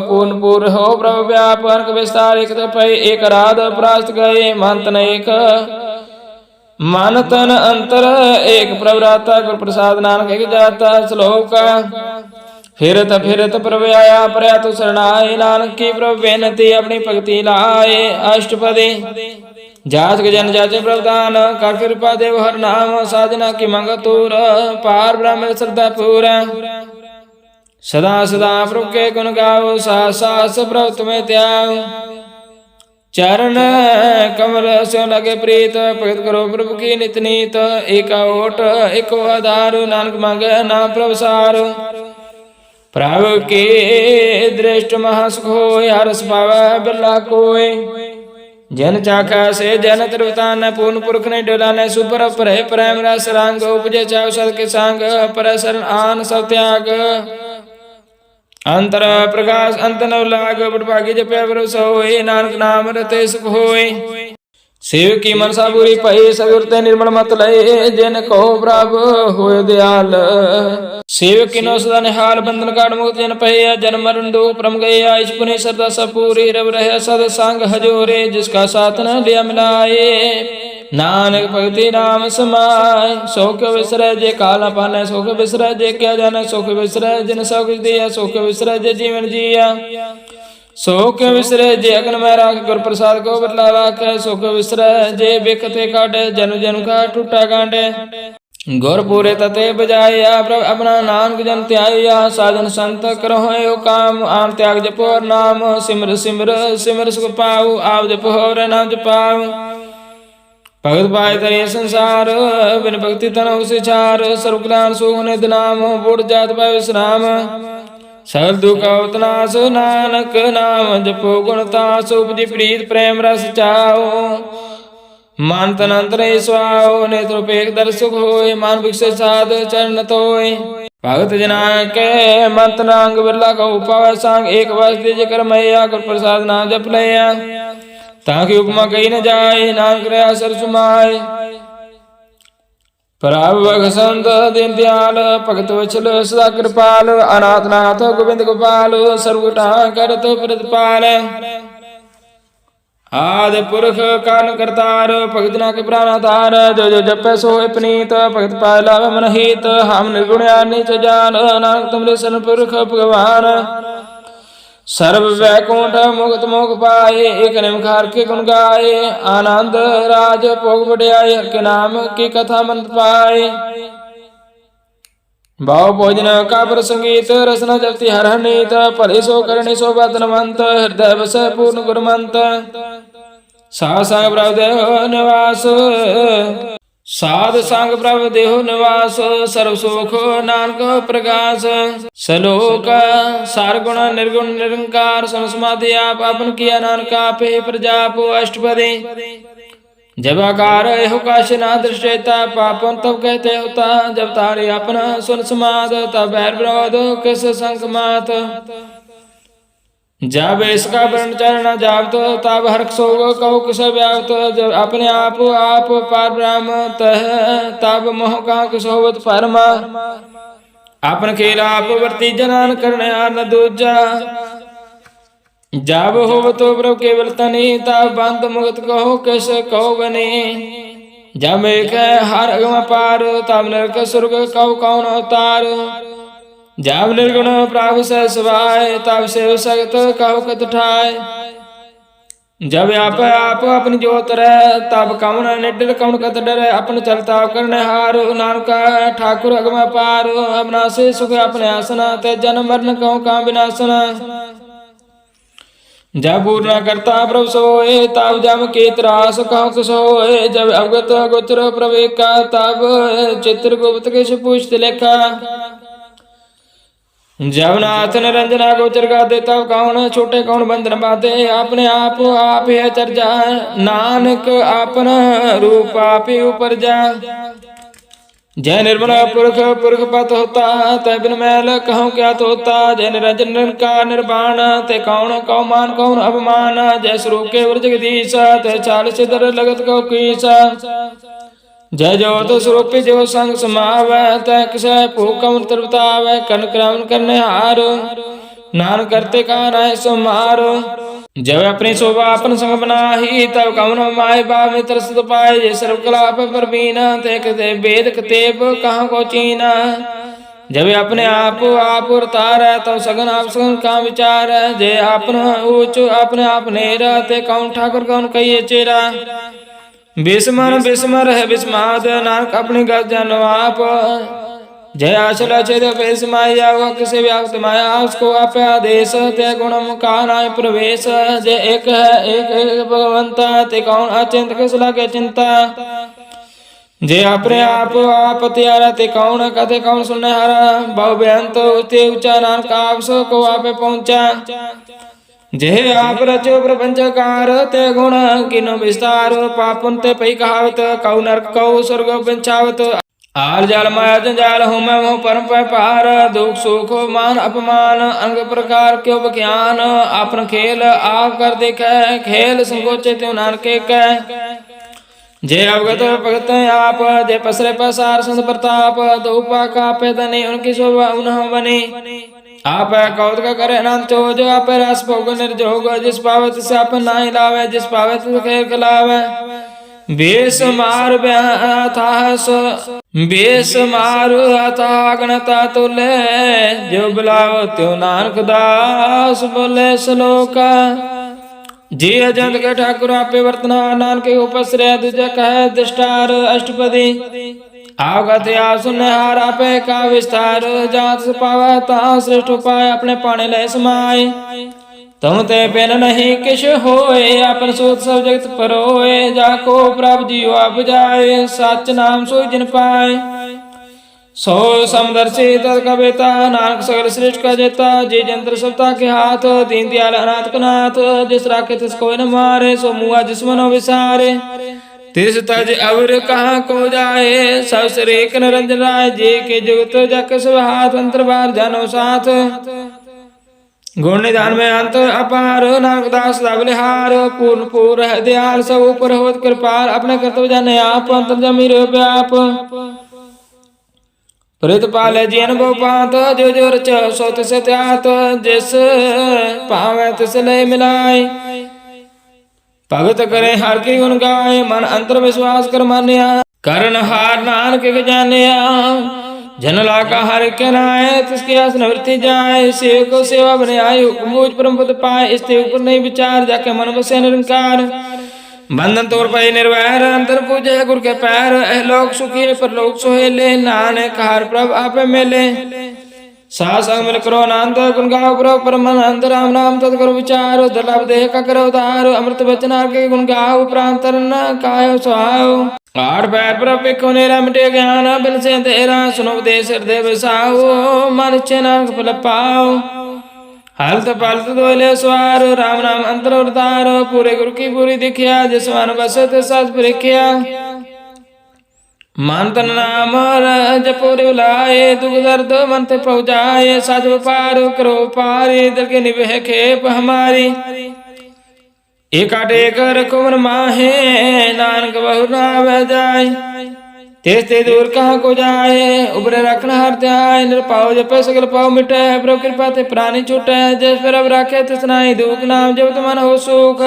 पूर्ण पूर हो प्रभ व्याप अनक विस्तार एक तपय एक राध प्रास्त गए मंतन एक मन तन अंतर एक प्रभराता गुर प्रसाद नानक एक जाता श्लोक फिरत प्रभ आया पर्या तु शरणाय नानक की प्रभ बेनती अपनी भक्ति लाए अष्टपदी जाच के जन जाचे प्रवदान कर कृपा देव हर नाम साधना की मंगतूर पार ब्राह्मण श्रद्धा पूरा सदा सदा प्रभु के गुण गाओ सास प्रभु तुम्हें त्याग चरण कमल से लगे प्रीत भगत करो प्रभु की नित नीत एक ओट एको आधार नानक मांगे नाम प्रभुसार प्रभु के दृष्ट महासुख हो हरस पावा बिरला कोय जन चाखा से जन त्रिवतान पूर्ण पुरख ने डोलाने सुपर परे प्रेम रस रंग उपजे चाव सद के संग पर शरण आन सब त्याग अंतर प्रकाश अंत न लाग बड़भागी जपे भरोसा होए नानक नाम रते सुख होए सेव की मनसा बुरी पई सगुरते निर्मल मत लय जिन कहो प्रभु होय दयाल सेवक की नो सदा निहाल बंधन काट मुक्त जन पय जन मरण दो परम गए आयुष पुनि सरदा सब पूरी रव रहे सद संग हजोरे जिसका साथ न लिया मिलाए नानक भगति नाम समाय सौख विसरय जे काला पाने सौख विसरय जे क्या जाने सौख विसरय जिन सब कुछ दिया सौख विसरय जे जीवन जिया सौख विसरय जे अग्न में राख गुर प्रसाद को बदला राख सौख विसरय जे बेखते काटे जनु जनु का टूटा कांटे गुर पूरे तते बजाया प्रभ अपना नानक जन त्याया साधन संत करो काम आम त्याग जपो नाम सिमर सिमर सिमर सुख पाऊ आप जपो और नाम जपाऊ भगत पाए तरे संसार बिन भक्ति तन से चार सर्व ज्ञान सुख निध नाम बूढ़ जात पाए विश्राम सकल दुख अवतनाश नानक नाम जपो गुणतास उपजी प्रीत प्रेम रस चाओ मान तन अंतरे स्वाओ नेत्रोपेख दर्शक होय मान भिक्षे साध चरण तोय भगत जना के मंत नांग बिरला का उपाय सांग एक वर्ष दीजिए कर मैया गुर प्रसाद ना जप लया ताकि उपमा कही न जाए नानक रहा सरसुमाय पराभव संत दीन दयाल भगत वचल सदा कृपाल अनाथ नाथ गोविंद गोपाल सर्वटा करत प्रतिपाल आदि पुरख कान करतार भगत ना के प्राणाधार जो जो जपे सोए पनीत भगत पाय लाभ मन हित हम निर्गुण नीच जान नानक तुमरे सन पुरख भगवान सर्व वैकुंठ मुक्त मोख पाए एक निमखार के गुण गाए आनंद राज भोग बढ़ाए के नाम की कथा मंत पाए भाव भोजन का प्रसंगीत रसना जपति हर नीत परे सो करणी सो बदनवंत हृदय बस पूर्ण गुरमंत सासंग प्रभु निवास साध संग प्रभु देहो निवास सर्व सुख नानक प्रकाश सलोक सार गुण निर्गुण निरंकार समाधि आप अपन किया नानक आपे प्रजापो अष्टपदी जब आकार हो काश ना दृष्टेता पापन तब कहते होता जब तारे अपना सुन समाध तब बैर विरोध किस संग मात जब इसका वर्ण चरण जाप तो तब हर्ष सोग कहो किस व्याप्त जब अपने आप पार ब्रह्म तह तब मोह कहा किस होवत परमा अपन खेला आप वर्ती जनान करने न दूजा जब हो तो प्रभु केवल तनी तब बंद मुक्त कहो किस कहो बने जब एक हर अगम पार तब नरक स्वर्ग कहो कौन अवतार जब निर्गुण प्राभ से सवाय तब से सगत कहो कत ठाय जब आप अपनी जोत रहे तब कौन निडर कौन कत डरे अपन चलता करने हार नानक ठाकुर अगम पार अपना से सुख अपने आसना ते जन्म मरण कहो का विनाशना जब पूर्ण करता प्रभु सोए तब जम के त्रास कहो किस होए जब अवगत गोचर प्रवेका तब चित्र गुप्त किस पूछते लेखा जब नाथ निरंजना गोचर का देता कौन छोटे कौन बंधन बाते अपने आप है चर जाए नानक अपना रूप आप ही ऊपर जा जय निर्मल पुरख पुरख पत होता तय बिन मैल कहूँ क्या तो होता जय निरंजन का निर्वाण ते कौन कौमान कौन अभिमान जय स्वरूप के जगदीश ते चाल सिदर लगत कौ कीसा जय ज्योत स्वरूपी जो संग समावै तय किसे भूकम तरतावै कन क्रम करने हार नान करते का नय सुमार जब अपनी शोभा अपन संग बनाही तब कौन माय बाप में तरसत पाए जे सर्व कला प्रवीण ते कते वेद कतेब कहाँ को चीना जब अपने आप उतार तब सगन आप सगन का विचार जे अपना ऊंच अपने आप नेरा ते कौन ठाकुर कौन कहिए चेरा बिस्मर बिस्मर है बिस्माद नानक अपनी गज जानो आप जय आचल चेद बेसमाया किसे व्याप्त माया उसको आप आदेश ते गुणम का नाय प्रवेश जय एक है एक भगवंता ते कौन अचिंत किस लागे चिंता जे अपने आप त्यारा ते कौन कथे कौन सुने हरा बहु बेअंत उते ऊंचा नानक आप सो को आपे पहुंचा जेह आप रचो प्रपंचकार ते गुण किनो विस्तार पापुन ते पई कहावत कौ नरक कौ स्वर्ग बंचावत आर जाल माया जंजाल हो मैं मोह परम पै पार दुख सुख मान अपमान अंग प्रकार क्यों बख्यान आपन खेल आप कर देखे खेल संकोचे त्यों नानके कह जे अवगत भगत आप जे पसरे पसार संत प्रताप दो पाका पे धने उनकी शोभा उन्ह बने आप कौतक करे अनंत चोज आप रस भोग निर्जोग जिस पावे तिस आप नाहि लावे जिस पावे तिस खेल खिलावे बेसमार अथास बेसमार अथा गणता तुले जो बुलाओ त्यो नानक दास बोले श्लोका जी अजंत के ठाकुर आपे वर्तना नानक उपश्रय दूजा कह दृष्टार अष्टपदी आवगत आप सुनने हार आपे का विस्तार जात पावा ता श्रेष्ठ उपाय अपने पाने ले समाए तुम ते बिन नहीं किश होए अपन सोत सब जगत परोए जाको प्रभ जियो आप जाए सच नाम सोई जिन पाए सो समदर्शी तद कविता नानक सगल श्रेष्ठ का जेता जे जंत्र सबता के हाथ दीन दयाल अनाथ कनाथ जिस राखे तिस कोई न मारे सो मुआ जिस मनो विसारे तिस तज अवर कहाँ को जाए सब श्री निरंजन राय जे के जुगत जक सब हाथ अंतर बार जानो साथ गुण निधान में अंत अपार नानक दास बलिहार पूर्ण पूर है दयाल सब ऊपर होत कृपाल अपने कर्तव्य जाने आप अंतर जमीर व्याप प्रीत पाले जी अनुभव पात जो जो रच सो तिस त्यात जिस पावे तिस ले मिलाए भगत करे हर की गुण गाए मन अंतर विश्वास कर मानिया करण हार नानक के जानिया जन लाका हर के नाय तिसके आस निवृत्ति जाए सेव को सेवा बने आयु मुझ परम पद पाए इसते ऊपर नहीं विचार जाके मन बसे निरंकार बंधन तोड़ पाए निर्वैर अंतर पूजे गुरु के पैर लोक सुखी पर लोक सोहेले नानक हार प्रभ आपे मेले सासंग मिल करो अनंत गुण गाओ करो परमानंद राम नाम तत् करो विचार दुर्लभ देह का करो उधार अमृत वचन के गुण गाओ प्रांतर न कायो सुहाओ आठ पैर पर पिको नेरा मिटे ज्ञान बिन से तेरा सुनो उपदेश हृदय बसाओ मन इच्छे नानक फल पाओ हलत पलत दोले सवार राम नाम अंतर उतार पूरे गुरु की पूरी दिखिया जिस मन बसत सच परिख्या मन तन नाम जपोरे बुलाए दुख दर्द मन ते पहुँचाए सच पार करो पारे दिल के निभे खेप हमारी एकाटे कर कुमर माहे नानक बहु नाव जाय तेस्ते दूर कहाँ को जाए उबरे रखना हर त्याय निरपाओ जपे सकल पाओ मिटे प्रभु कृपा ते प्राणी छूटे जिस पर अब राखे तिसनाई दुख नाम जब मन हो सुख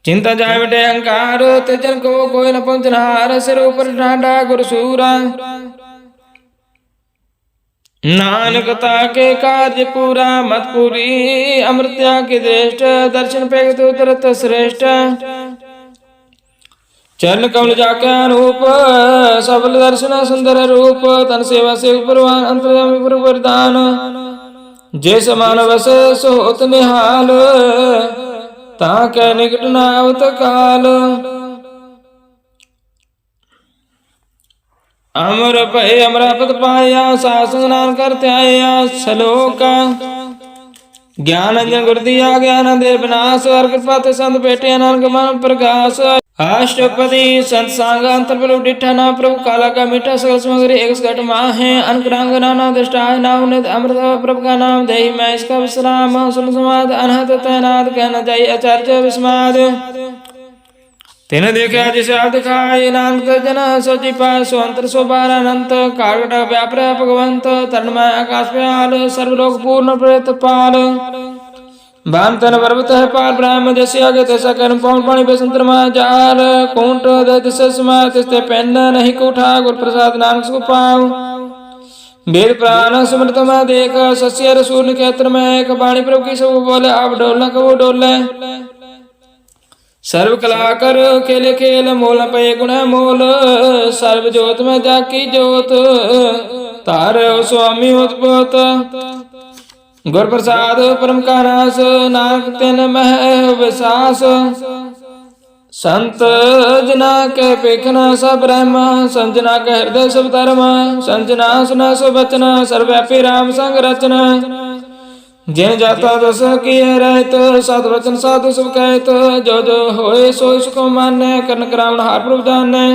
चिंता जाय मिटे अहंकार तेजन को कोई न पहुंचनहार सिर ऊपर ढांडा गुरसूरा नानकता के कार्य पूरा मत पूरी अमृत्या के दृष्ट दर्शन पे तरत श्रेष्ठ चरण कमल जाके अनूप सबल दर्शन सुंदर रूप तन सेवा से उपरवान अंतर्यामी गुरु वरदान जे समान वस सो उत निहाल ताके निकट नावत काल अमर भय अमरापत पाया सासंग नान करते आया श्लोका ज्ञान अंजन गुरु दिया ज्ञान दे विनाश और कृपा ते संत बेटे नानक मन प्रकाश अष्टपदी संत सांग अंतर प्रभु डिठा ना प्रभु काला का मीठा सकल सामग्री एक घट माहे अनकरांग नाना दृष्टा है ना उन्नत अमृत प्रभु का नाम देहि मैं इसका विश्राम सुन समाद अनहत तैनात कहना चाहिए आचार्य विस्माद तेन देखा जिसे आप दिखाए नानक जना सोची पाए सो अंतर सो बार अनंत कागट व्यापर भगवंत तन्मय आकाश प्याल सर्वलोक पूर्ण प्रेत पाल बाम तन पर्वत है पाल ब्रह्म जैसे आगे तैसा कर्म पौन पानी बसंतर जाल कुंट दस समाय तिस्ते पेन नहीं कूठा गुर प्रसाद नानक को पाओ वेद प्राण सुमृत में देख सस्य रसूल क्षेत्र में एक वाणी प्रभु की सब बोले आप डोलना कबो डोले सर्व कला कर खेले खेल मोल पे गुण मोल सर्व जोत में जाकी जोत तारे स्वामी उत्पोत गुर प्रसाद परम का नास नानक तेन मह विशास संत जना के पेखना सब ब्रह्म संजना के हृदय सब धर्म संजना सुना सब बचना सर्वव्यापी राम संग रचना जिन जाता दस किए रहत, सत वचन साधु सब कहत, जो जो होए सोई सुख मानै, करन करावन हार प्रभु जानै।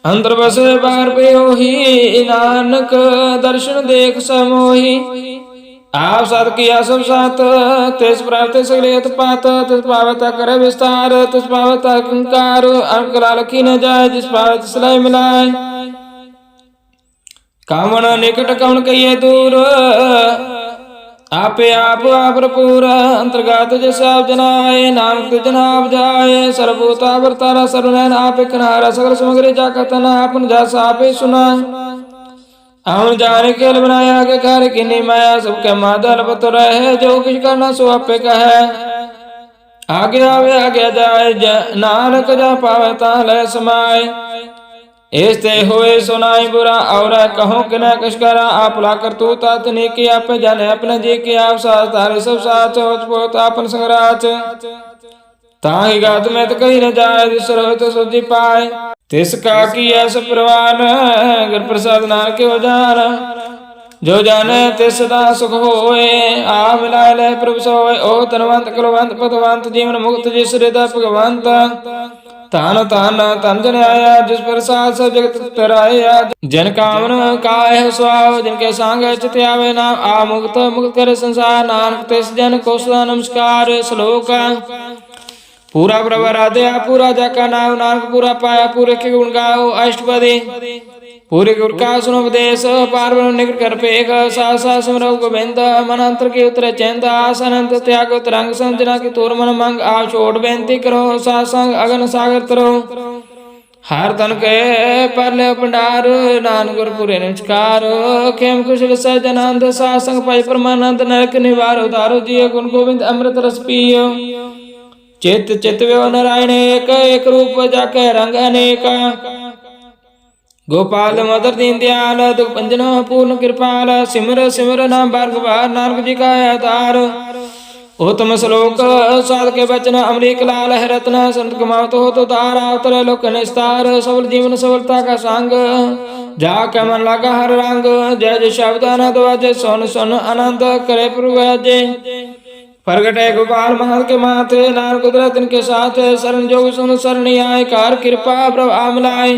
अंतर बसे बाहर पे होही, नानक दर्शन देख समोही। आप सत किया सब सात, तिस प्राप्त सगलियत पात, तिस पावत करे विस्तार, तिस पावत अहंकार, अंकरा लखी न जाय, जिस पावत सिलाई मिलाय। कामन निकट कवन कहिए दूर, आपे आप भरपूर, अंतर्गत जैसे आप जनाए, नाम जन आप जाए। सर्वभूता वर्तारा सर्वनयन आपे किनारा, सकल समग्री जाका तना, आपन जासा आपे सुना। हम जाने के बनाया के कार्य किन्नी माया, सबके मादल बत रहे, जो कुछ करना सो आपे कहे। आगे आवे आगे जाए, नानक जा पावे ताले समाए। इसते होए सुनाई बुरा, और कहो कि न कश करा, आप ला कर तू तात ने की, आप जाने अपने जी की, आप साथ तारे सब साथ पोत आपन संगराच। ताहि गात में तो कही न जाए, दूसर हो तो सुधि पाए। तिसका की ऐसा प्रवान, गुर प्रसाद नानक के हो जान। जो जाने तिस सदा सुख होए, आ मिलाए ले प्रभु सोए। ओ धनवंत कुलवंत पदवंत, जीवन मुक्त जिस हृदय भगवंत। तान तान तन जन आया, जिस प्रसाद सब जगत तराया। जन कामन काहे स्वाव, जिनके सांग चित आवे नाम। आ मुक्त मुक्त कर संसार, नानक तिस जन को सदा नमस्कार। श्लोक पूरा प्रभु राधे पूरा जाका नाम, नानक पूरा पाया पूरे के गुण गाओ। अष्टपदी पूरे गुर का सुनो उपदेश, पार निकट कर पेख। सा सिमरौ गोविंद, मन अंतर के उतरे चैंद। आसन अंत त्याग तरंग संजना की तोर मन मंग। आप छोड़ बेनती करो, सा संग अगन सागर तरो। हार तन के पर ले भंडार, नानक गुरपुरे नमस्कार। खेम कुशल सजनंद, सा संग पाई परमानंद। नरक निवार उदारो जिय, गुण गोविंद अमृत रस पियो। चित चित व्यो नारायण एक, एक रूप जाके रंग अनेक। गोपाल मदर दीन दयाल, दुख भंजन पूर्ण कृपाल। सिमर सिमर नाम बारगवार, नानक जी का अवतार। उत्तम श्लोक साध के बचन, अमरीक लाल है रत्न। संत कमावत हो तो तार, अवतर लोक निस्तार। सबल जीवन सबलता का संग, जाके मन लगा हर रंग। जय जय शब्द अनंत वाजे, सोन सोन आनंद करे प्रभु जय। प्रगटे गोपाल महल के माथे, नानक कुदरत इनके साथ। शरण जोग सुन शरण आए, कार कृपा प्रभु आमलाए।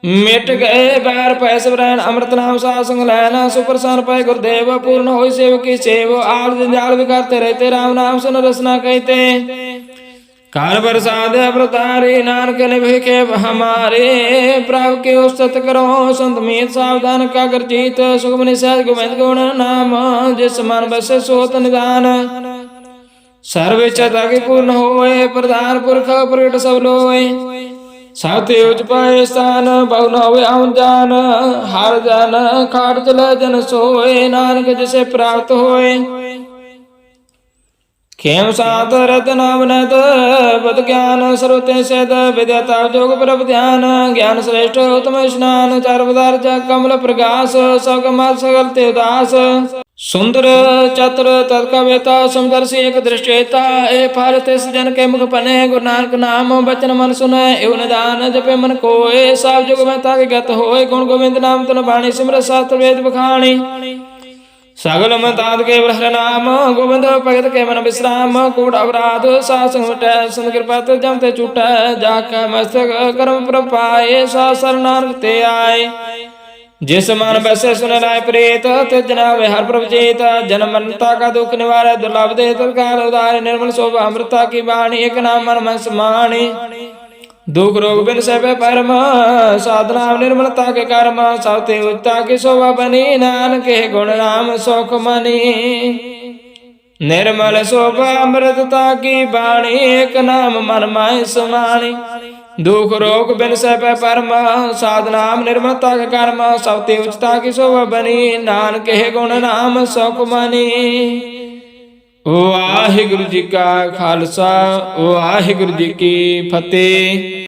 मिट गए बैर पैस ब्रैन, अमृत नाम सा संग लैना। सुप्रसन्न पाए गुरुदेव, पूर्ण हो सेव की सेव। आल जंजाल विकारते रहते, राम नाम सुन रसना कहते। काल बरसात अवतारे, नानक निभे के हमारे। प्रभु के उस्तत करो, संत मीत सावधान का कर जीत। सुगम निषेध गोविंद गुण नाम, जिस मन बसे सोत निदान। सर्व इच्छा ताकि पूर्ण होए, प्रधान पुरख प्रगट सब लोए। साथे उच पाए स्थान, बहु न होए आउन जान। हार जान खाट चल जन सोए, नानक जिसे प्राप्त होए। खेम सात रत नाम नत, बद ज्ञान सर्वते सद। विद्याता जोग प्रभ ध्यान, ज्ञान श्रेष्ठ उत्तम स्नान। चार पदार्थ कमल प्रकाश, सकमल सकल ते उदास। सुंदर चतुर तत्कवेता, समदर्शी एक दृष्टेता। ए फल तिस जन के मुख पने, गुरु नानक नाम बचन मन सुने। एवं निदान जपे मन कोय, सब जुग में ताके गत होय। गुण गोविंद नाम तन बाणी, सिमर शास्त्र वेद बखाणी। सगल मताद के ब्रह्म नाम, गोविंद भगत के मन विश्राम। कूट अपराध सासंग मिटै, संत कृपा ते जमते छूटै। जाके मस्तक कर्म प्रभ पाए, सा शरण नानक ते आए। जिस मन बसे सुन लाए प्रेत, तिजना वे हर प्रभ जीत। जन्म मरता का दुख निवार, दुर्लभ दे तत्काल उदार। निर्मल शोभा अमृता की बाणी, एक नाम मन मन समाणी। दुख रोग बिन सब परम, साधना निर्मलता के कर्म। सावते उच्चता की शोभा बनी, नानक के गुण नाम सौख मनी। निर्मल शोभा अमृतता की बाणी, एक नाम मन माय समाणी। दुख रोग बिन सब परम, साधनाम निर्मलता के कर्म। सवती उच्चता की शोभा बनी, नानक के गुण नाम सौख मनी। वाहिगुरु जी का खालसा, वाहिगुरु जी की फतेह।